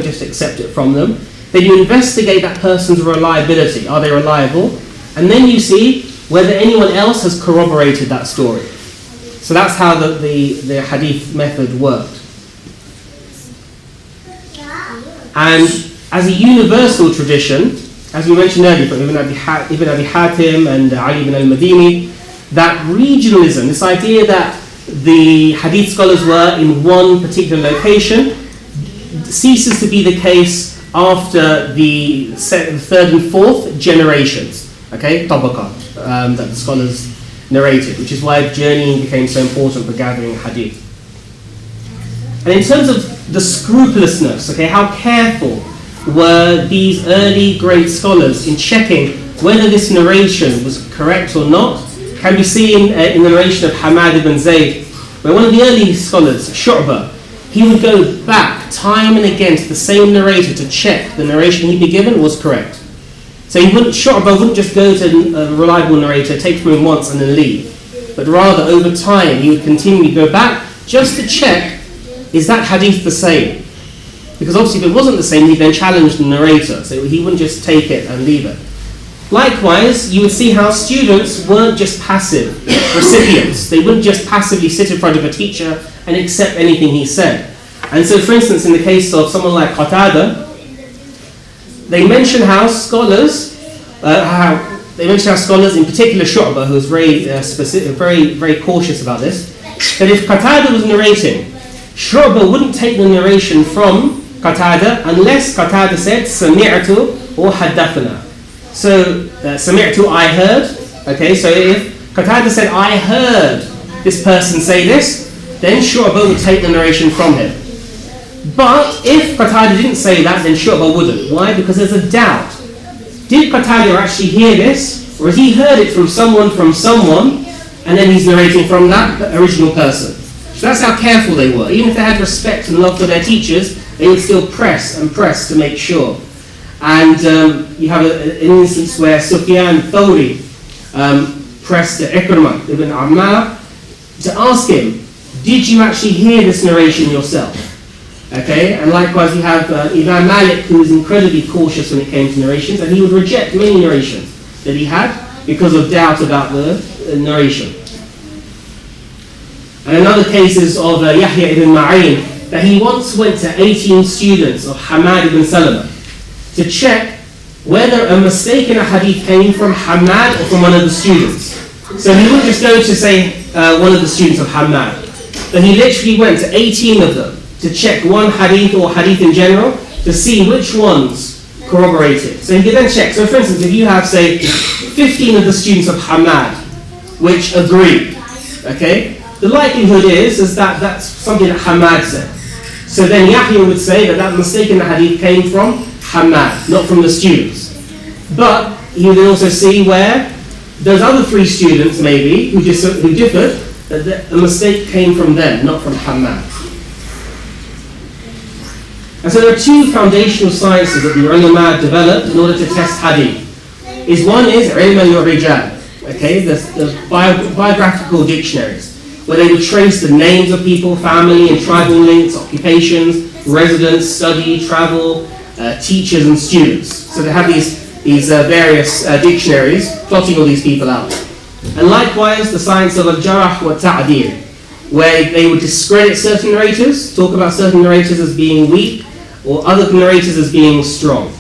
just accept it from them. Then you investigate that person's reliability. Are they reliable? And then you see whether anyone else has corroborated that story. So that's how the hadith method worked. And as a universal tradition, as we mentioned earlier from Ibn Abi Hatim and Ali ibn al-Madini, that regionalism, this idea that the hadith scholars were in one particular location, ceases to be the case after the 3rd and 4th generations, okay, tabaqa, that the scholars narrated, which is why journeying became so important for gathering hadith. And in terms of the scrupulousness, okay, how careful were these early great scholars in checking whether this narration was correct or not, can be seen in the narration of Hamad ibn Zayd, where one of the early scholars, Shu'bah, he would go back time and again to the same narrator to check the narration he'd be given was correct. So Shu'bah wouldn't just go to a reliable narrator, take from him once and then leave, but rather over time he would continue to go back just to check, is that hadith the same? Because obviously if it wasn't the same, he'd then challenge the narrator, so he wouldn't just take it and leave it. Likewise, you would see how students weren't just passive recipients. They wouldn't just passively sit in front of a teacher and accept anything he said. And so, for instance, in the case of someone like Qatada, they mention how scholars, in particular Shu'bah, who was very specific, very cautious about this, that if Qatada was narrating, Shu'bah wouldn't take the narration from Qatada unless Qatada said Sami'tu or Haddathana. So Sami'tu, I heard, Okay, so if Qatada said, I heard this person say this, then Shu'bah would take the narration from him. But if Qatada didn't say that, then Shu'bah wouldn't. Why? Because there's a doubt. Did Qatada actually hear this, or has he heard it from someone, and then he's narrating from that original person? So that's how careful they were. Even if they had respect and love for their teachers, they would still press and press to make sure. And you have an instance where Sufyan Thawri pressed Ikrimah ibn Ammar to ask him, did you actually hear this narration yourself? Okay, and likewise you have Imam Malik, who was incredibly cautious when it came to narrations, and he would reject many narrations that he had because of doubt about the narration. And another case is of Yahya ibn Ma'in, that he once went to 18 students of Hamad ibn Salama to check whether a mistake in a hadith came from Hamad or from one of the students. So he wouldn't just go to say one of the students of Hamad, but he literally went to 18 of them to check one hadith or hadith in general to see which ones corroborated. So he could then check. So for instance, if you have, say, 15 of the students of Hamad which agree, okay, the likelihood is that that's something that Hamad said. So then Yahya would say that that mistake in the hadith came from Hamad, not from the students. But he would also see where those other 3 students maybe who differed, that the mistake came from them, not from Hamad. And so there are 2 foundational sciences that the ulama developed in order to test hadith. One is ilm al-rijal, okay, the biographical dictionaries, where they would trace the names of people, family and tribal links, occupations, residence, study, travel, teachers and students. So they have these various dictionaries plotting all these people out. And likewise the science of al-jarh wa ta'dil, where they would discredit certain narrators, talk about certain narrators as being weak, or other narrators as being strong.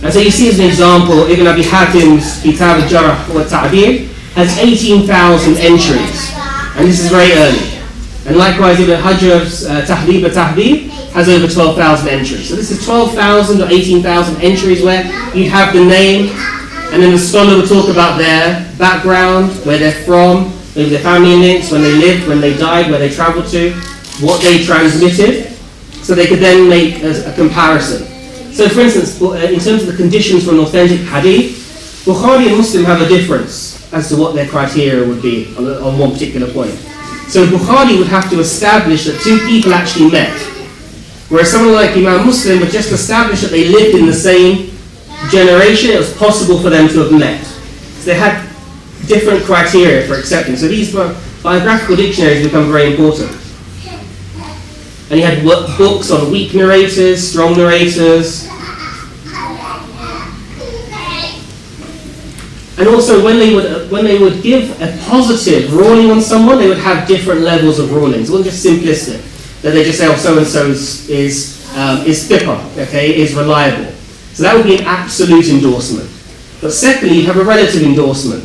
And so you see as an example, Ibn Abi Hatim's Kitab al-Jarh wa Ta'dil has 18,000 entries, and this is very early. And likewise Ibn Hajar's Tahdhib al-Tahdhib has over 12,000 entries. So this is 12,000 or 18,000 entries where you'd have the name, and then the scholar would talk about their background, where they're from, maybe their family links, when they lived, when they died, where they travelled to, what they transmitted, so they could then make a comparison. So for instance, in terms of the conditions for an authentic hadith, Bukhari and Muslim have a difference as to what their criteria would be on one particular point. So Bukhari would have to establish that 2 people actually met, whereas someone like Imam Muslim would just establish that they lived in the same generation. It was possible for them to have met. So they had different criteria for accepting. So these biographical dictionaries become very important. And he had books on weak narrators, strong narrators. And also when they would give a positive ruling on someone, they would have different levels of rulings. It wasn't just simplistic, that they just say, oh, so-and-so is thiqah, okay, is reliable. So that would be an absolute endorsement. But secondly, you have a relative endorsement.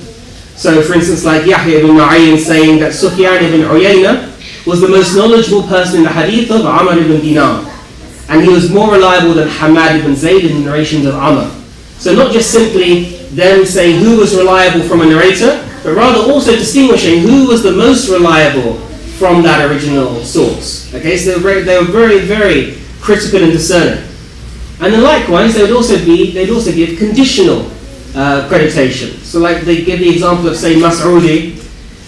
So for instance, like Yahya ibn Ma'in saying that Sufyan ibn Uyayna was the most knowledgeable person in the hadith of Amr ibn Dinar, and he was more reliable than Hamad ibn Zayd in the narrations of Amr. So not just simply them saying who was reliable from a narrator, but rather also distinguishing who was the most reliable from that original source. Okay, so they were very, very critical and discerning. And then likewise, they'd also give conditional accreditation. So like they give the example of, say, Mas'udi,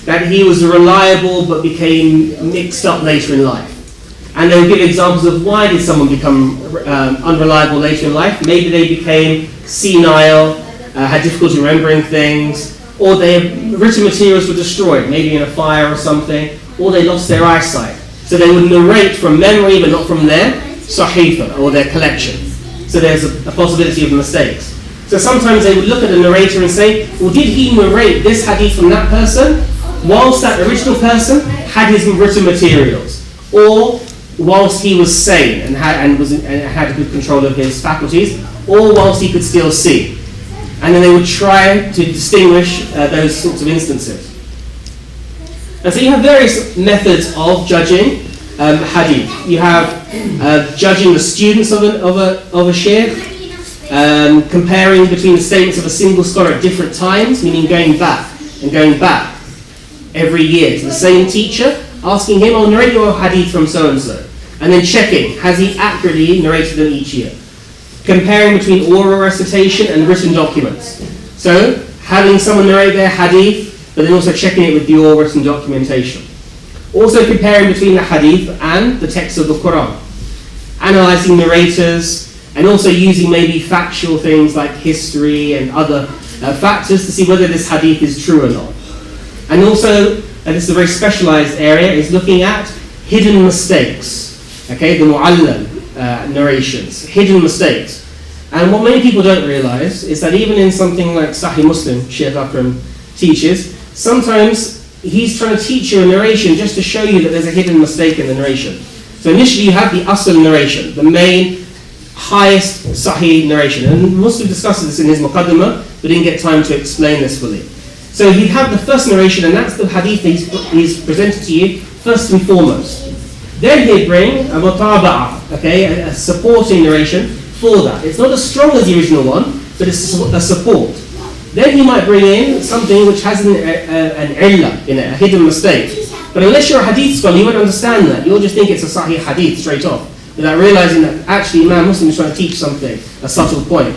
that he was reliable but became mixed up later in life. And they would give examples of why did someone become unreliable later in life. Maybe they became senile, had difficulty remembering things, or their written materials were destroyed, maybe in a fire or something, or they lost their eyesight. So they would narrate from memory but not from their sahifa or their collection. So there's a possibility of mistakes. So sometimes they would look at the narrator and say, well, did he narrate this hadith from that person whilst that original person had his written materials, or whilst he was sane and had good control of his faculties, or whilst he could still see? And then they would try to distinguish those sorts of instances. And so you have various methods of judging hadith. You have judging the students of a shaykh. comparing between the statements of a single scholar at different times, meaning going back every year to the same teacher, asking him, "I'll narrate your hadith from so-and-so," and then checking, has he accurately narrated them each year? Comparing between oral recitation and written documents. So, having someone narrate their hadith, but then also checking it with the oral written documentation. Also comparing between the hadith and the text of the Quran. Analysing narrators, and also using maybe factual things like history and other factors to see whether this hadith is true or not. And also, and this is a very specialised area, is looking at hidden mistakes. Okay, the mu'allam narrations, hidden mistakes. And what many people don't realise is that even in something like Sahih Muslim, Shaykh Akram teaches, sometimes he's trying to teach you a narration just to show you that there's a hidden mistake in the narration. So initially you have the asl narration, the main, highest Sahih narration. And Muslim discusses this in his Muqaddimah, but didn't get time to explain this fully. So he'd have the first narration, and that's the hadith that he's presented to you first and foremost. Then he'd bring a mutaba'ah, okay, a supporting narration for that. It's not as strong as the original one, but it's a support. Then he might bring in something which has an illah in it, a hidden mistake. But unless you're a hadith scholar, you won't understand that. You'll just think it's a sahih hadith straight off, without realizing that actually Imam Muslim is trying to teach something, a subtle point.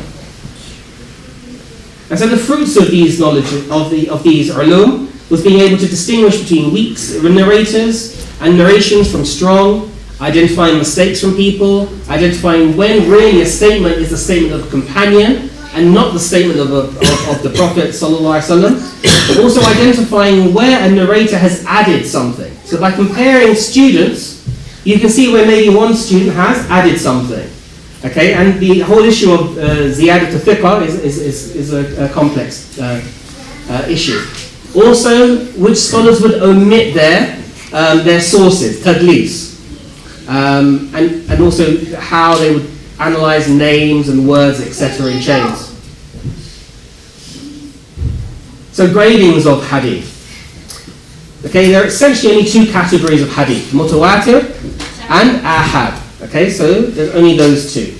And so the fruits of these knowledge, of these ulum, was being able to distinguish between weak narrators and narrations from strong, identifying mistakes from people, identifying when really a statement is a statement of a companion and not the statement of the Prophet ﷺ, but also identifying where a narrator has added something. So by comparing students, you can see where maybe one student has added something. Okay, and the whole issue of ziyadat al-thiqah is a complex issue. Also, which scholars would omit their sources, tadlis, and also how they would analyze names and words, etc. in chains. So gradings of hadith. Okay, there are essentially only two categories of hadith, mutawatir and ahad. Okay, so there's only those two.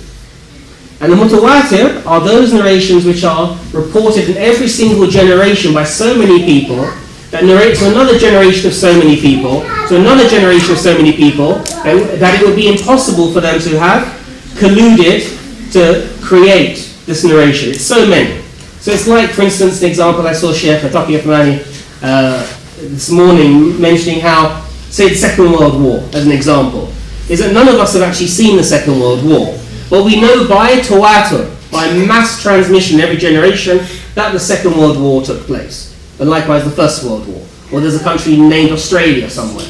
And the mutawatir are those narrations which are reported in every single generation by so many people that narrate to another generation of so many people, to another generation of so many people, that it would be impossible for them to have colluded to create this narration. It's so many. So it's like, for instance, the example I saw Shaykh Ataki Uthmani this morning mentioning how, say, the Second World War, as an example, is that none of us have actually seen the Second World War. But we know by tawatur, by mass transmission every generation, that the Second World War took place. And likewise the First World War. Or there's a country named Australia somewhere.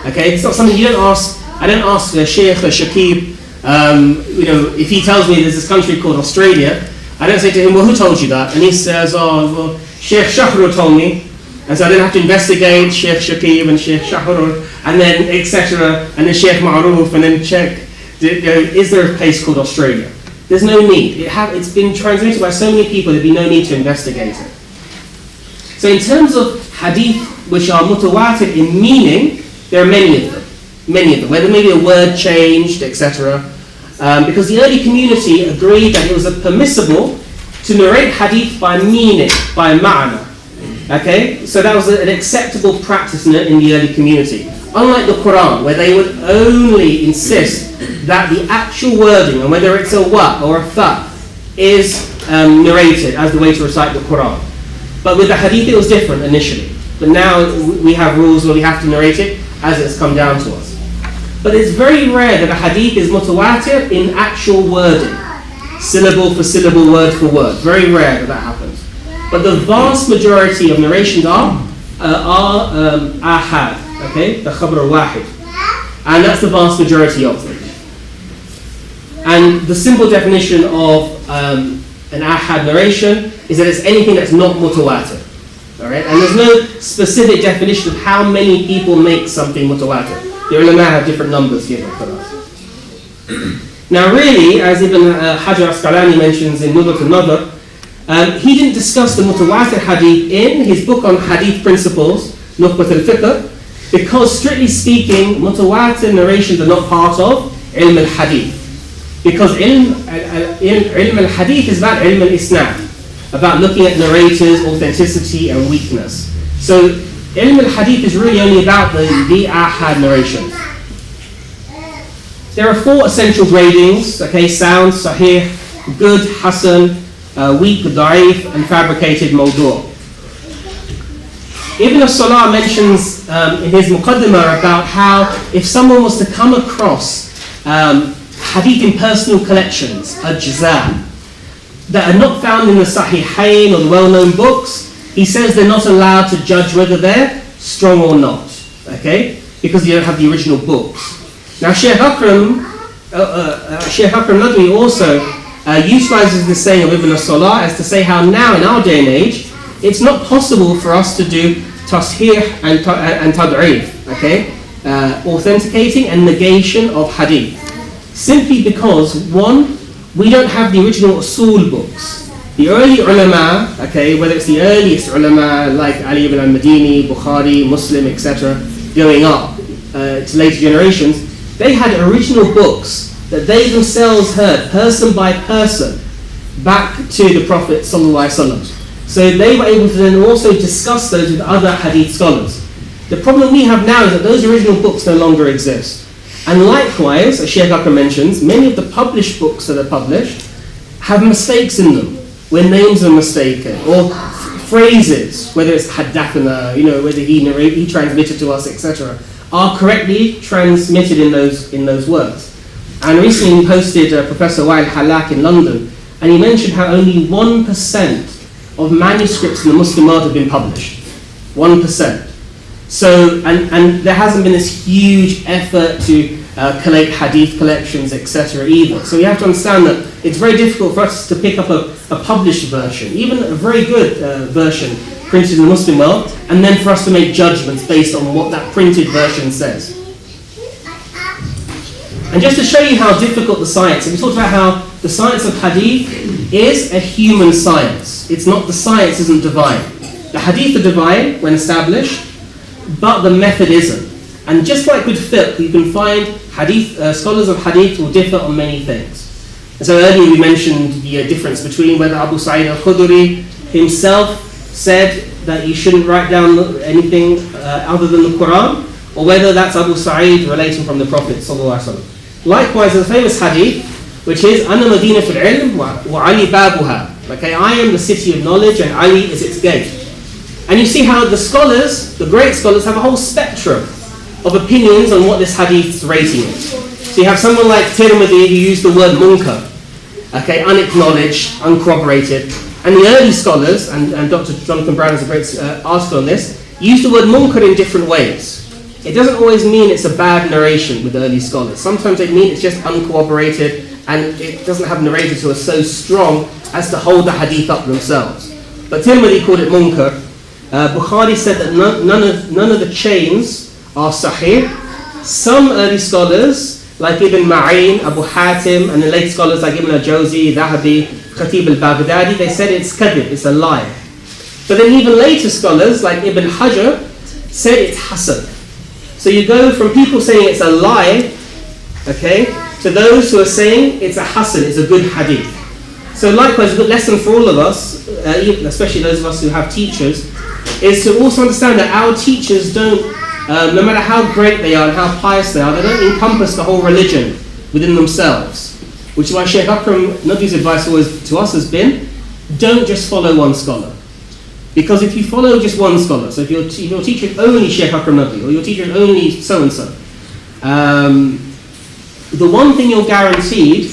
Okay, it's not something you don't ask. I don't ask Sheikh or Shakib, if he tells me there's this country called Australia, I don't say to him, well, who told you that? And he says, oh, well, Sheikh Shahru told me. And so I then have to investigate Sheikh Shakib and Sheikh Shahru, and then etc. And then Sheikh Ma'ruf, and then check, is there a place called Australia? There's no need. It's been transmitted by so many people, there'd be no need to investigate it. So in terms of hadith which are mutawatir in meaning, there are many of them, whether maybe a word changed, etc. Because the early community agreed that it was permissible to narrate hadith by meaning, by ma'na. Okay, so that was an acceptable practice in the early community. Unlike the Quran, where they would only insist that the actual wording, and whether it's a wa or a fa, is narrated as the way to recite the Quran. But with the hadith it was different initially. But now we have rules where we have to narrate it as it's come down to us. But it's very rare that a hadith is mutawatir in actual wording. Syllable for syllable, word for word. Very rare that happens. But the vast majority of narrations are ahad, okay, the khabar al-wahid. And that's the vast majority of them. And the simple definition of an ahad narration is that it's anything that's not mutawatir. Alright? And there's no specific definition of how many people make something mutawatir. The ulama have different numbers given for us. Now really, as Ibn Hajar Asqalani mentions in Nubhat al-Nadhr, he didn't discuss the mutawatir hadith in his book on hadith principles, Nukhbat al-Fiqh, because strictly speaking, mutawatir narrations are not part of ilm al-hadith. Because ilm al-hadith is about ilm al-isnad, about looking at narrators, authenticity and weakness. So ilm al-hadith is really only about the ahad narrations. There are 4 essential gradings, okay, sound, sahih, good, hasan, weak, da'if, and fabricated, mawdu'. Ibn al-Salah mentions in his muqaddimah about how if someone was to come across hadith in personal collections, ajza, that are not found in the Sahihain or the well-known books, he says they're not allowed to judge whether they're strong or not, okay? Because you don't have the original books. Now Shaykh Akram Nadwi also utilizes the saying of Ibn al-Salah as to say how now in our day and age, it's not possible for us to do tashih and tad'if, okay? Authenticating and negation of hadith. Simply because, one, we don't have the original usul books. The early ulama, okay, whether it's the earliest ulama like Ali ibn al-Madini, Bukhari, Muslim, etc., going up to later generations, they had original books that they themselves heard, person by person, back to the Prophet ﷺ. So they were able to then also discuss those with other hadith scholars. The problem we have now is that those original books no longer exist. And likewise, as Shaykh Akram mentions, many of the published books that are published have mistakes in them, where names are mistaken, or phrases, whether it's hadathana, whether he transmitted to us, etc., are correctly transmitted in those works. And recently we posted Professor Wael Halak in London, and he mentioned how only 1% of manuscripts in the Muslim world have been published. 1%. So, and there hasn't been this huge effort to collate hadith collections, etc. either. So you have to understand that it's very difficult for us to pick up a published version, even a very good version printed in the Muslim world, and then for us to make judgments based on what that printed version says. And just to show you how difficult the science, and we talked about how the science of hadith is a human science. It's not, the science isn't divine. The hadith are divine when established, but the method isn't. And just like with fiqh, you can find hadith, scholars of hadith will differ on many things. And so earlier we mentioned the difference between whether Abu Sa'id al-Khudri himself said that you shouldn't write down anything other than the Quran, or whether that's Abu Sa'id relating from the Prophet ﷺ. Likewise, the famous hadith, which is Ana Madinatul Ilm wa Ali Babuha. Okay, I am the city of knowledge and Ali is its gate. And you see how the scholars, the great scholars, have a whole spectrum of opinions on what this hadith's rating is. So you have someone like Tirmidhi who used the word munkar, okay, unacknowledged, uncorroborated. And the early scholars, and Dr. Jonathan Brown has a great article on this, use the word munkar in different ways. It doesn't always mean it's a bad narration with early scholars. Sometimes it means it's just uncorroborated and it doesn't have narrators who are so strong as to hold the hadith up themselves. But Tirmidhi called it munkar. Bukhari said that none of the chains are sahih. Some early scholars, like Ibn Ma'in, Abu Hatim, and the late scholars like Ibn al-Jawzi, Dhahabi, Khatib al-Baghdadi, they said it's kadhib, it's a lie. But then even later scholars like Ibn Hajar said it's hasan. So you go from people saying it's a lie, okay, to those who are saying it's a hasan, it's a good hadith. So likewise, a good lesson for all of us, especially those of us who have teachers, is to also understand that our teachers don't, no matter how great they are and how pious they are, they don't encompass the whole religion within themselves. Which is why Shaykh Akram Nadwi's advice always to us has been, don't just follow one scholar. Because if you follow just one scholar, so if your teacher is only Shaykh Akram Nadwi, or your teacher is only so-and-so, the one thing you're guaranteed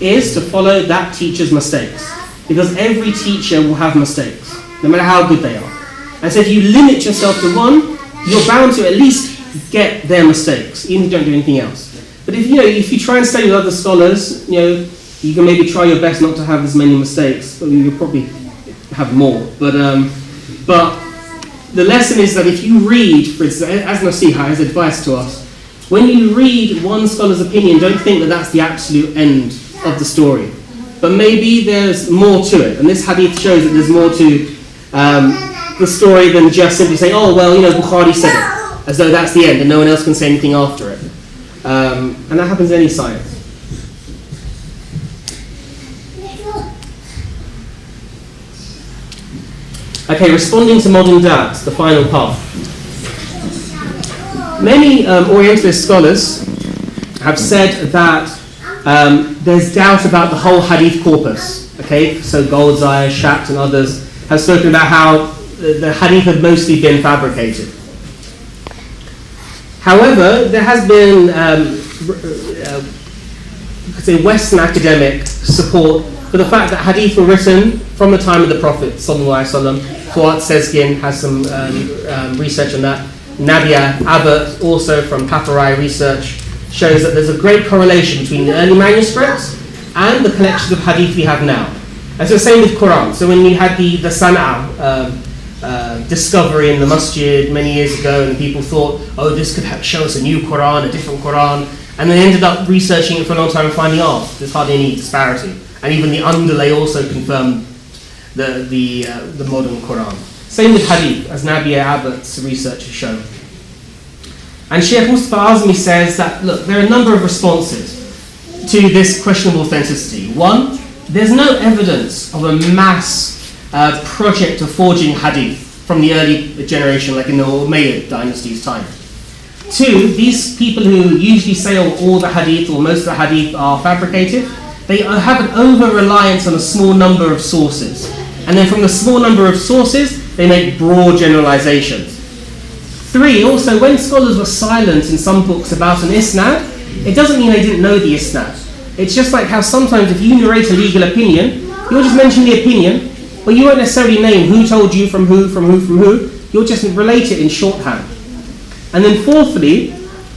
is to follow that teacher's mistakes. Because every teacher will have mistakes, no matter how good they are. And so if you limit yourself to one, you're bound to at least get their mistakes, even if you don't do anything else. But if you try and study with other scholars, you can maybe try your best not to have as many mistakes, but you'll probably have more. But the lesson is that if you read, for instance, as Nasiha, as advice to us, when you read one scholar's opinion, don't think that that's the absolute end of the story. But maybe there's more to it. And this hadith shows that there's more to the story than just simply saying, oh, well, Bukhari said it, as though that's the end and no one else can say anything after it. And that happens in any science. Okay, responding to modern doubts, the final part. Many Orientalist scholars have said that there's doubt about the whole hadith corpus. Okay, so Goldseye, Schacht and others have spoken about how the hadith had mostly been fabricated. However, there has been you could say Western academic support for the fact that hadith were written from the time of the Prophet ﷺ. Fuat Sezgin has some research on that. Nadia Abbott, also from Papyri research, shows that there's a great correlation between the early manuscripts and the collections of hadith we have now. And so the same with Quran. So when you had the Sana'a discovery in the masjid many years ago, and people thought, oh, this could show us a new Quran, a different Quran, and they ended up researching it for a long time and finding, oh, there's hardly any disparity. And even the underlay also confirmed the modern Quran. Same with hadith, as Nadia Abbott's research has shown. And Sheikh Mustafa Azmi says that, look, there are a number of responses to this question of authenticity. One, there's no evidence of a mass project of forging hadith from the early generation, like in the Umayyad dynasty's time. Two, these people who usually say all the hadith or most of the hadith are fabricated, they have an over-reliance on a small number of sources. And then from the small number of sources, they make broad generalizations. Three, also, when scholars were silent in some books about an ISNAD, it doesn't mean they didn't know the ISNAD. It's just like how sometimes if you narrate a legal opinion, you'll just mention the opinion, but you won't necessarily name who told you from who, from who, from who. You'll just relate it in shorthand. And then fourthly,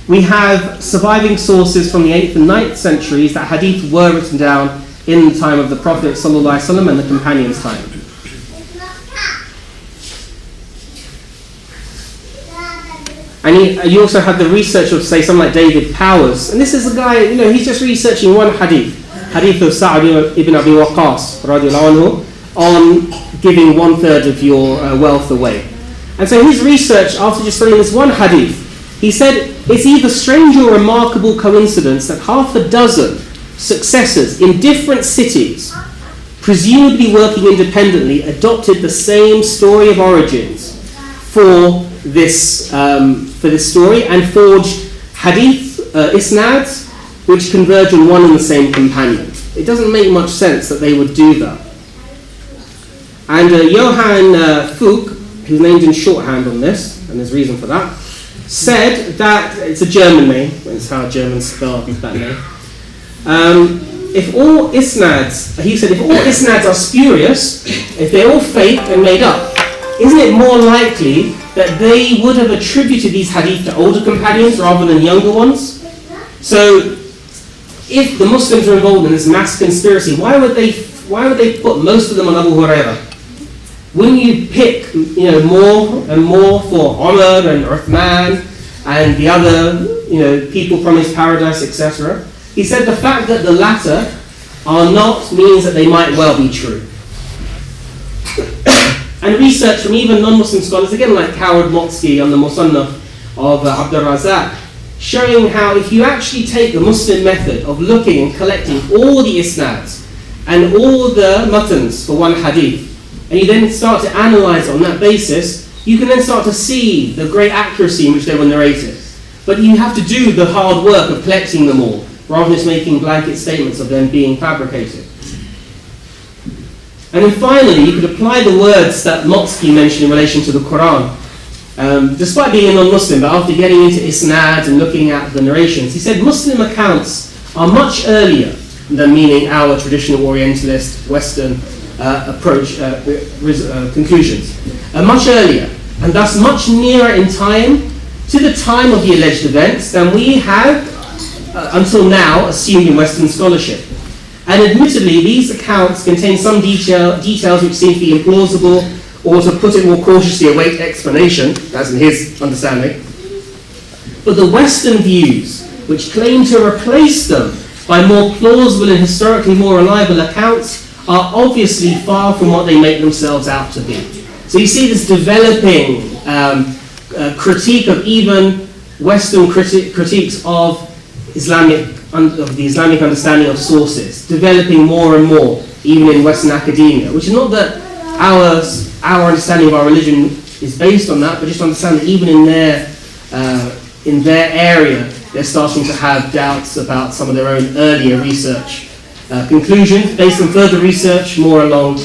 we have surviving sources from the 8th and 9th centuries that hadith were written down in the time of the Prophet ﷺ and the companions' time. And you also have the research of, say, someone like David Powers. And this is a guy, he's just researching one hadith of Sa'd ibn Abi Waqqas, radiallahu anhu, on giving 1/3 of your wealth away. And so his research, after just studying this one hadith, he said, it's either strange or remarkable coincidence that half a dozen successors in different cities, presumably working independently, adopted the same story of origins for this story and forged hadith isnads which converge on one and the same companion. It doesn't make much sense that they would do that. And Johann Fuchs, who's named in shorthand on this, and there's reason for that, said that, it's a German name, that's how Germans spell that name, if all isnads are spurious, if they're all fake and made up, isn't it more likely that they would have attributed these hadith to older companions rather than younger ones? So, if the Muslims are involved in this mass conspiracy, why would they put most of them on Abu Hurairah? When you pick, more and more for Umar and Uthman and the other, people promised paradise, etc. He said the fact that the latter are not means that they might well be true. And research from even non-Muslim scholars, again like Howard Motsky on the Musannaf of Abdul Razak, showing how if you actually take the Muslim method of looking and collecting all the isnads and all the matans for one hadith, and you then start to analyze on that basis, you can then start to see the great accuracy in which they were narrated. But you have to do the hard work of collecting them all, rather than just making blanket statements of them being fabricated. And then finally, you could apply the words that Motsky mentioned in relation to the Quran. Despite being a non-Muslim, but after getting into isnads and looking at the narrations, he said Muslim accounts are much earlier than meaning our traditional Orientalist, Western approach, conclusions. Much earlier, and thus much nearer in time to the time of the alleged events than we have until now assumed in Western scholarship. And admittedly, these accounts contain some details which seem to be implausible, or to put it more cautiously, await explanation, as in his understanding. But the Western views, which claim to replace them by more plausible and historically more reliable accounts, are obviously far from what they make themselves out to be. So you see this developing critique of even Western critiques of the Islamic understanding of sources, developing more and more, even in Western academia, which is not that our our understanding of our religion is based on that, but just understand that even in their area, they're starting to have doubts about some of their own earlier research conclusions, based on further research more along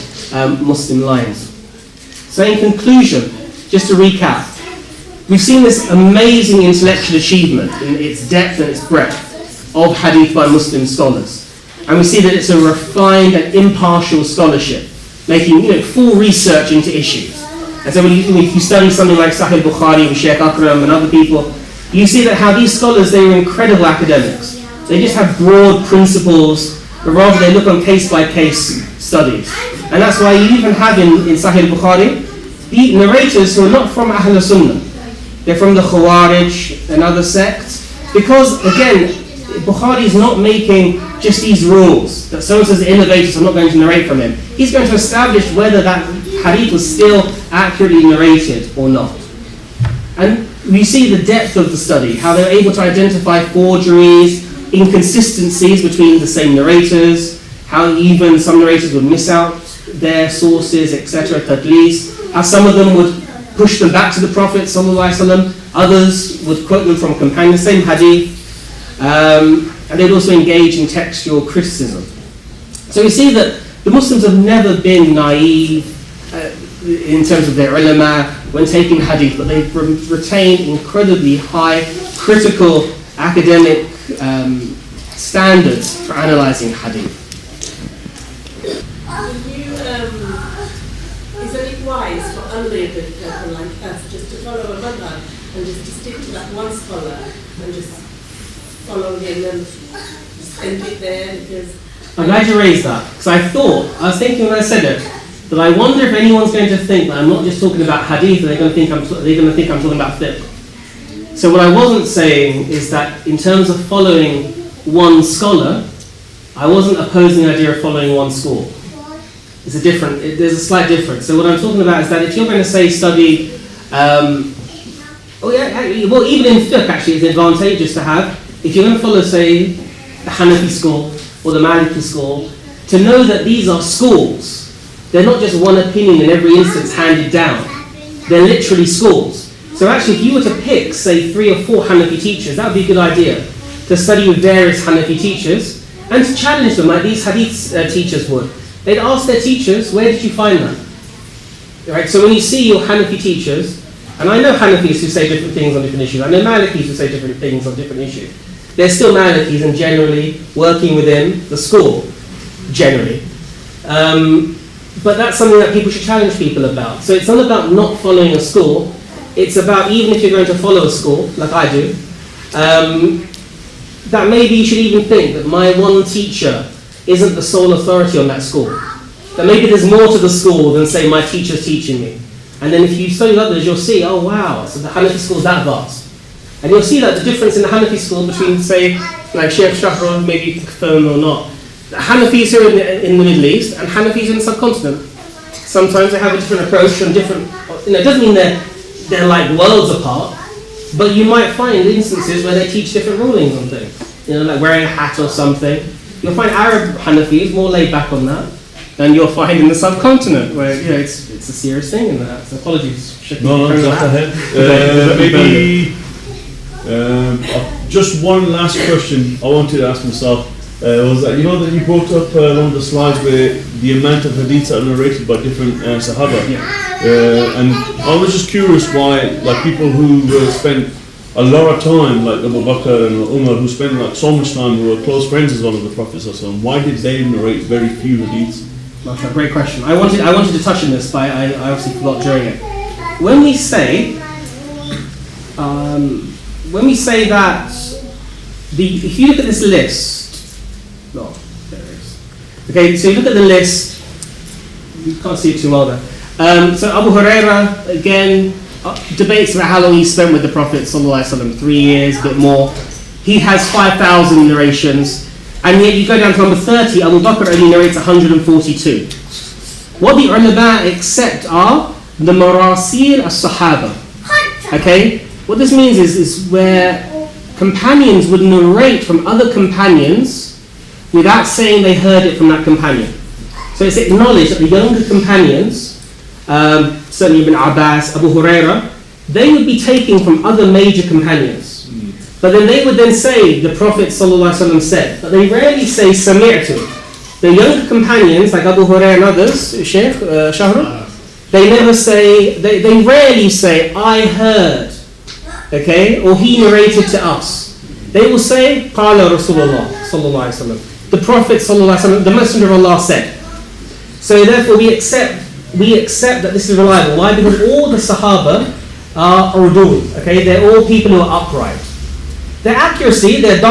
Muslim lines. So in conclusion, just to recap, we've seen this amazing intellectual achievement in its depth and its breadth of hadith by Muslim scholars. And we see that it's a refined and impartial scholarship, making full research into issues. And so when you study something like Sahih Bukhari with Sheikh Akram and other people, you see that how these scholars, they were incredible academics. They just have broad principles, but rather they look on case-by-case studies. And that's why you even have in Sahih Bukhari, the narrators who are not from Ahl Sunnah. They're from the Khawarij and other sects. Because, again, Bukhari is not making just these rules that so-and-so's innovator, so I'm not going to narrate from him. He's going to establish whether that hadith was still accurately narrated or not. And we see the depth of the study, how they're able to identify forgeries, inconsistencies between the same narrators, how even some narrators would miss out their sources, etc., tadlis, how some of them would push them back to the Prophet ﷺ, others would quote them from companions, same hadith, and they'd also engage in textual criticism. So we see that the Muslims have never been naive in terms of their ulama when taking hadith, but they've retained incredibly high critical academic standards for analysing hadith. Is it wise for unlabeled people like us just to follow a madhab and just to stick to that one scholar and just follow him and just end it there? Because I'm glad you raised that, because I was thinking when I said it, that I wonder if anyone's going to think that I'm not just talking about hadith, and they're going to think I'm talking about fiqh. So what I wasn't saying is that in terms of following one scholar, I wasn't opposing the idea of following one school. There's a slight difference. So what I'm talking about is that if you're going to say study, even in fiqh actually it's advantageous to have, if you're going to follow, say, the Hanafi school or the Maliki school, to know that these are schools. They're not just one opinion in every instance handed down. They're literally schools. So actually if you were to pick, say, 3 or 4 Hanafi teachers, that would be a good idea, to study with various Hanafi teachers and to challenge them like these hadith teachers would. They'd ask their teachers, where did you find that? Right? So when you see your Hanafi teachers, and I know Hanafis who say different things on different issues, I know Malikis who say different things on different issues. They're still Malikis and generally working within the school, generally. But that's something that people should challenge people about. So it's not about not following a school, it's about, even if you're going to follow a school, like I do, that maybe you should even think that my one teacher isn't the sole authority on that school. That maybe there's more to the school than, say, my teacher's teaching me. And then if you study others, you'll see, oh wow, so the Hanafi school is that vast. And you'll see that the difference in the Hanafi school between, say, like Sheikh Shahran, maybe you can confirm or not, the Hanafis who are in the Middle East and Hanafis in the subcontinent. Sometimes they have a different approach and different, it doesn't mean they're like worlds apart, but you might find instances where they teach different rulings on things. Like wearing a hat or something. You'll find Arab Hanafis more laid back on that than you'll find in the subcontinent, where it's a serious thing in that. So apologies. No, jump ahead. Maybe just one last question I wanted to ask myself was that that you brought up one of the slides where the amount of hadiths are narrated by different Sahaba, and I was just curious why, like people who spent a lot of time, like Abu Bakr and Umar, who spent like so much time, who were close friends as well as the Prophet, why did they narrate very few hadiths? Mashallah, great question. I wanted to touch on this, but I obviously forgot during it. When we say that if you look at this list, there it is. Okay, so you look at the list. You can't see it too well there. So Abu Hurairah again. Debates about how long he spent with the Prophet ﷺ, 3 years, a bit more. He has 5,000 narrations, and yet you go down to number 30, Abu Bakr only narrates 142. What the ulama accept are the marasil as-sahaba. Okay? What this means is where companions would narrate from other companions without saying they heard it from that companion. So it's acknowledged that the younger companions certainly Ibn Abbas, Abu Huraira, they would be taking from other major companions. But then they would then say, the Prophet ﷺ said, but they rarely say Sami'tu. The younger companions, like Abu Huraira and others, Shaykh, Shahrul, they never say, they rarely say, I heard, okay, or he narrated to us. They will say, Qala Rasulullah sallallahu alaihi wasallam. The Prophet sallallahu alaihi wasallam, the Messenger of Allah said. So therefore we accept that this is reliable. Why? Because all the Sahaba are udul, okay, they're all people who are upright. Their accuracy, their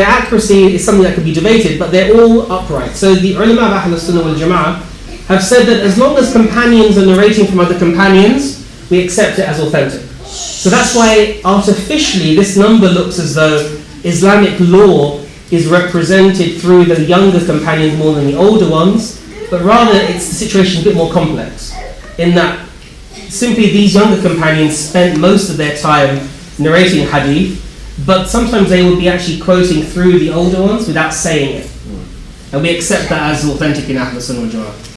accuracy is something that could be debated, but they're all upright. So the ulama of Ahl Sunnah wal Jama'ah have said that as long as companions are narrating from other companions, we accept it as authentic. So that's why artificially this number looks as though Islamic law is represented through the younger companions more than the older ones, but rather the situation is a bit more complex in that simply these younger companions spent most of their time narrating hadith, but sometimes they would be actually quoting through the older ones without saying it. And we accept that as authentic in Ahl Sunnah wal Jama'ah.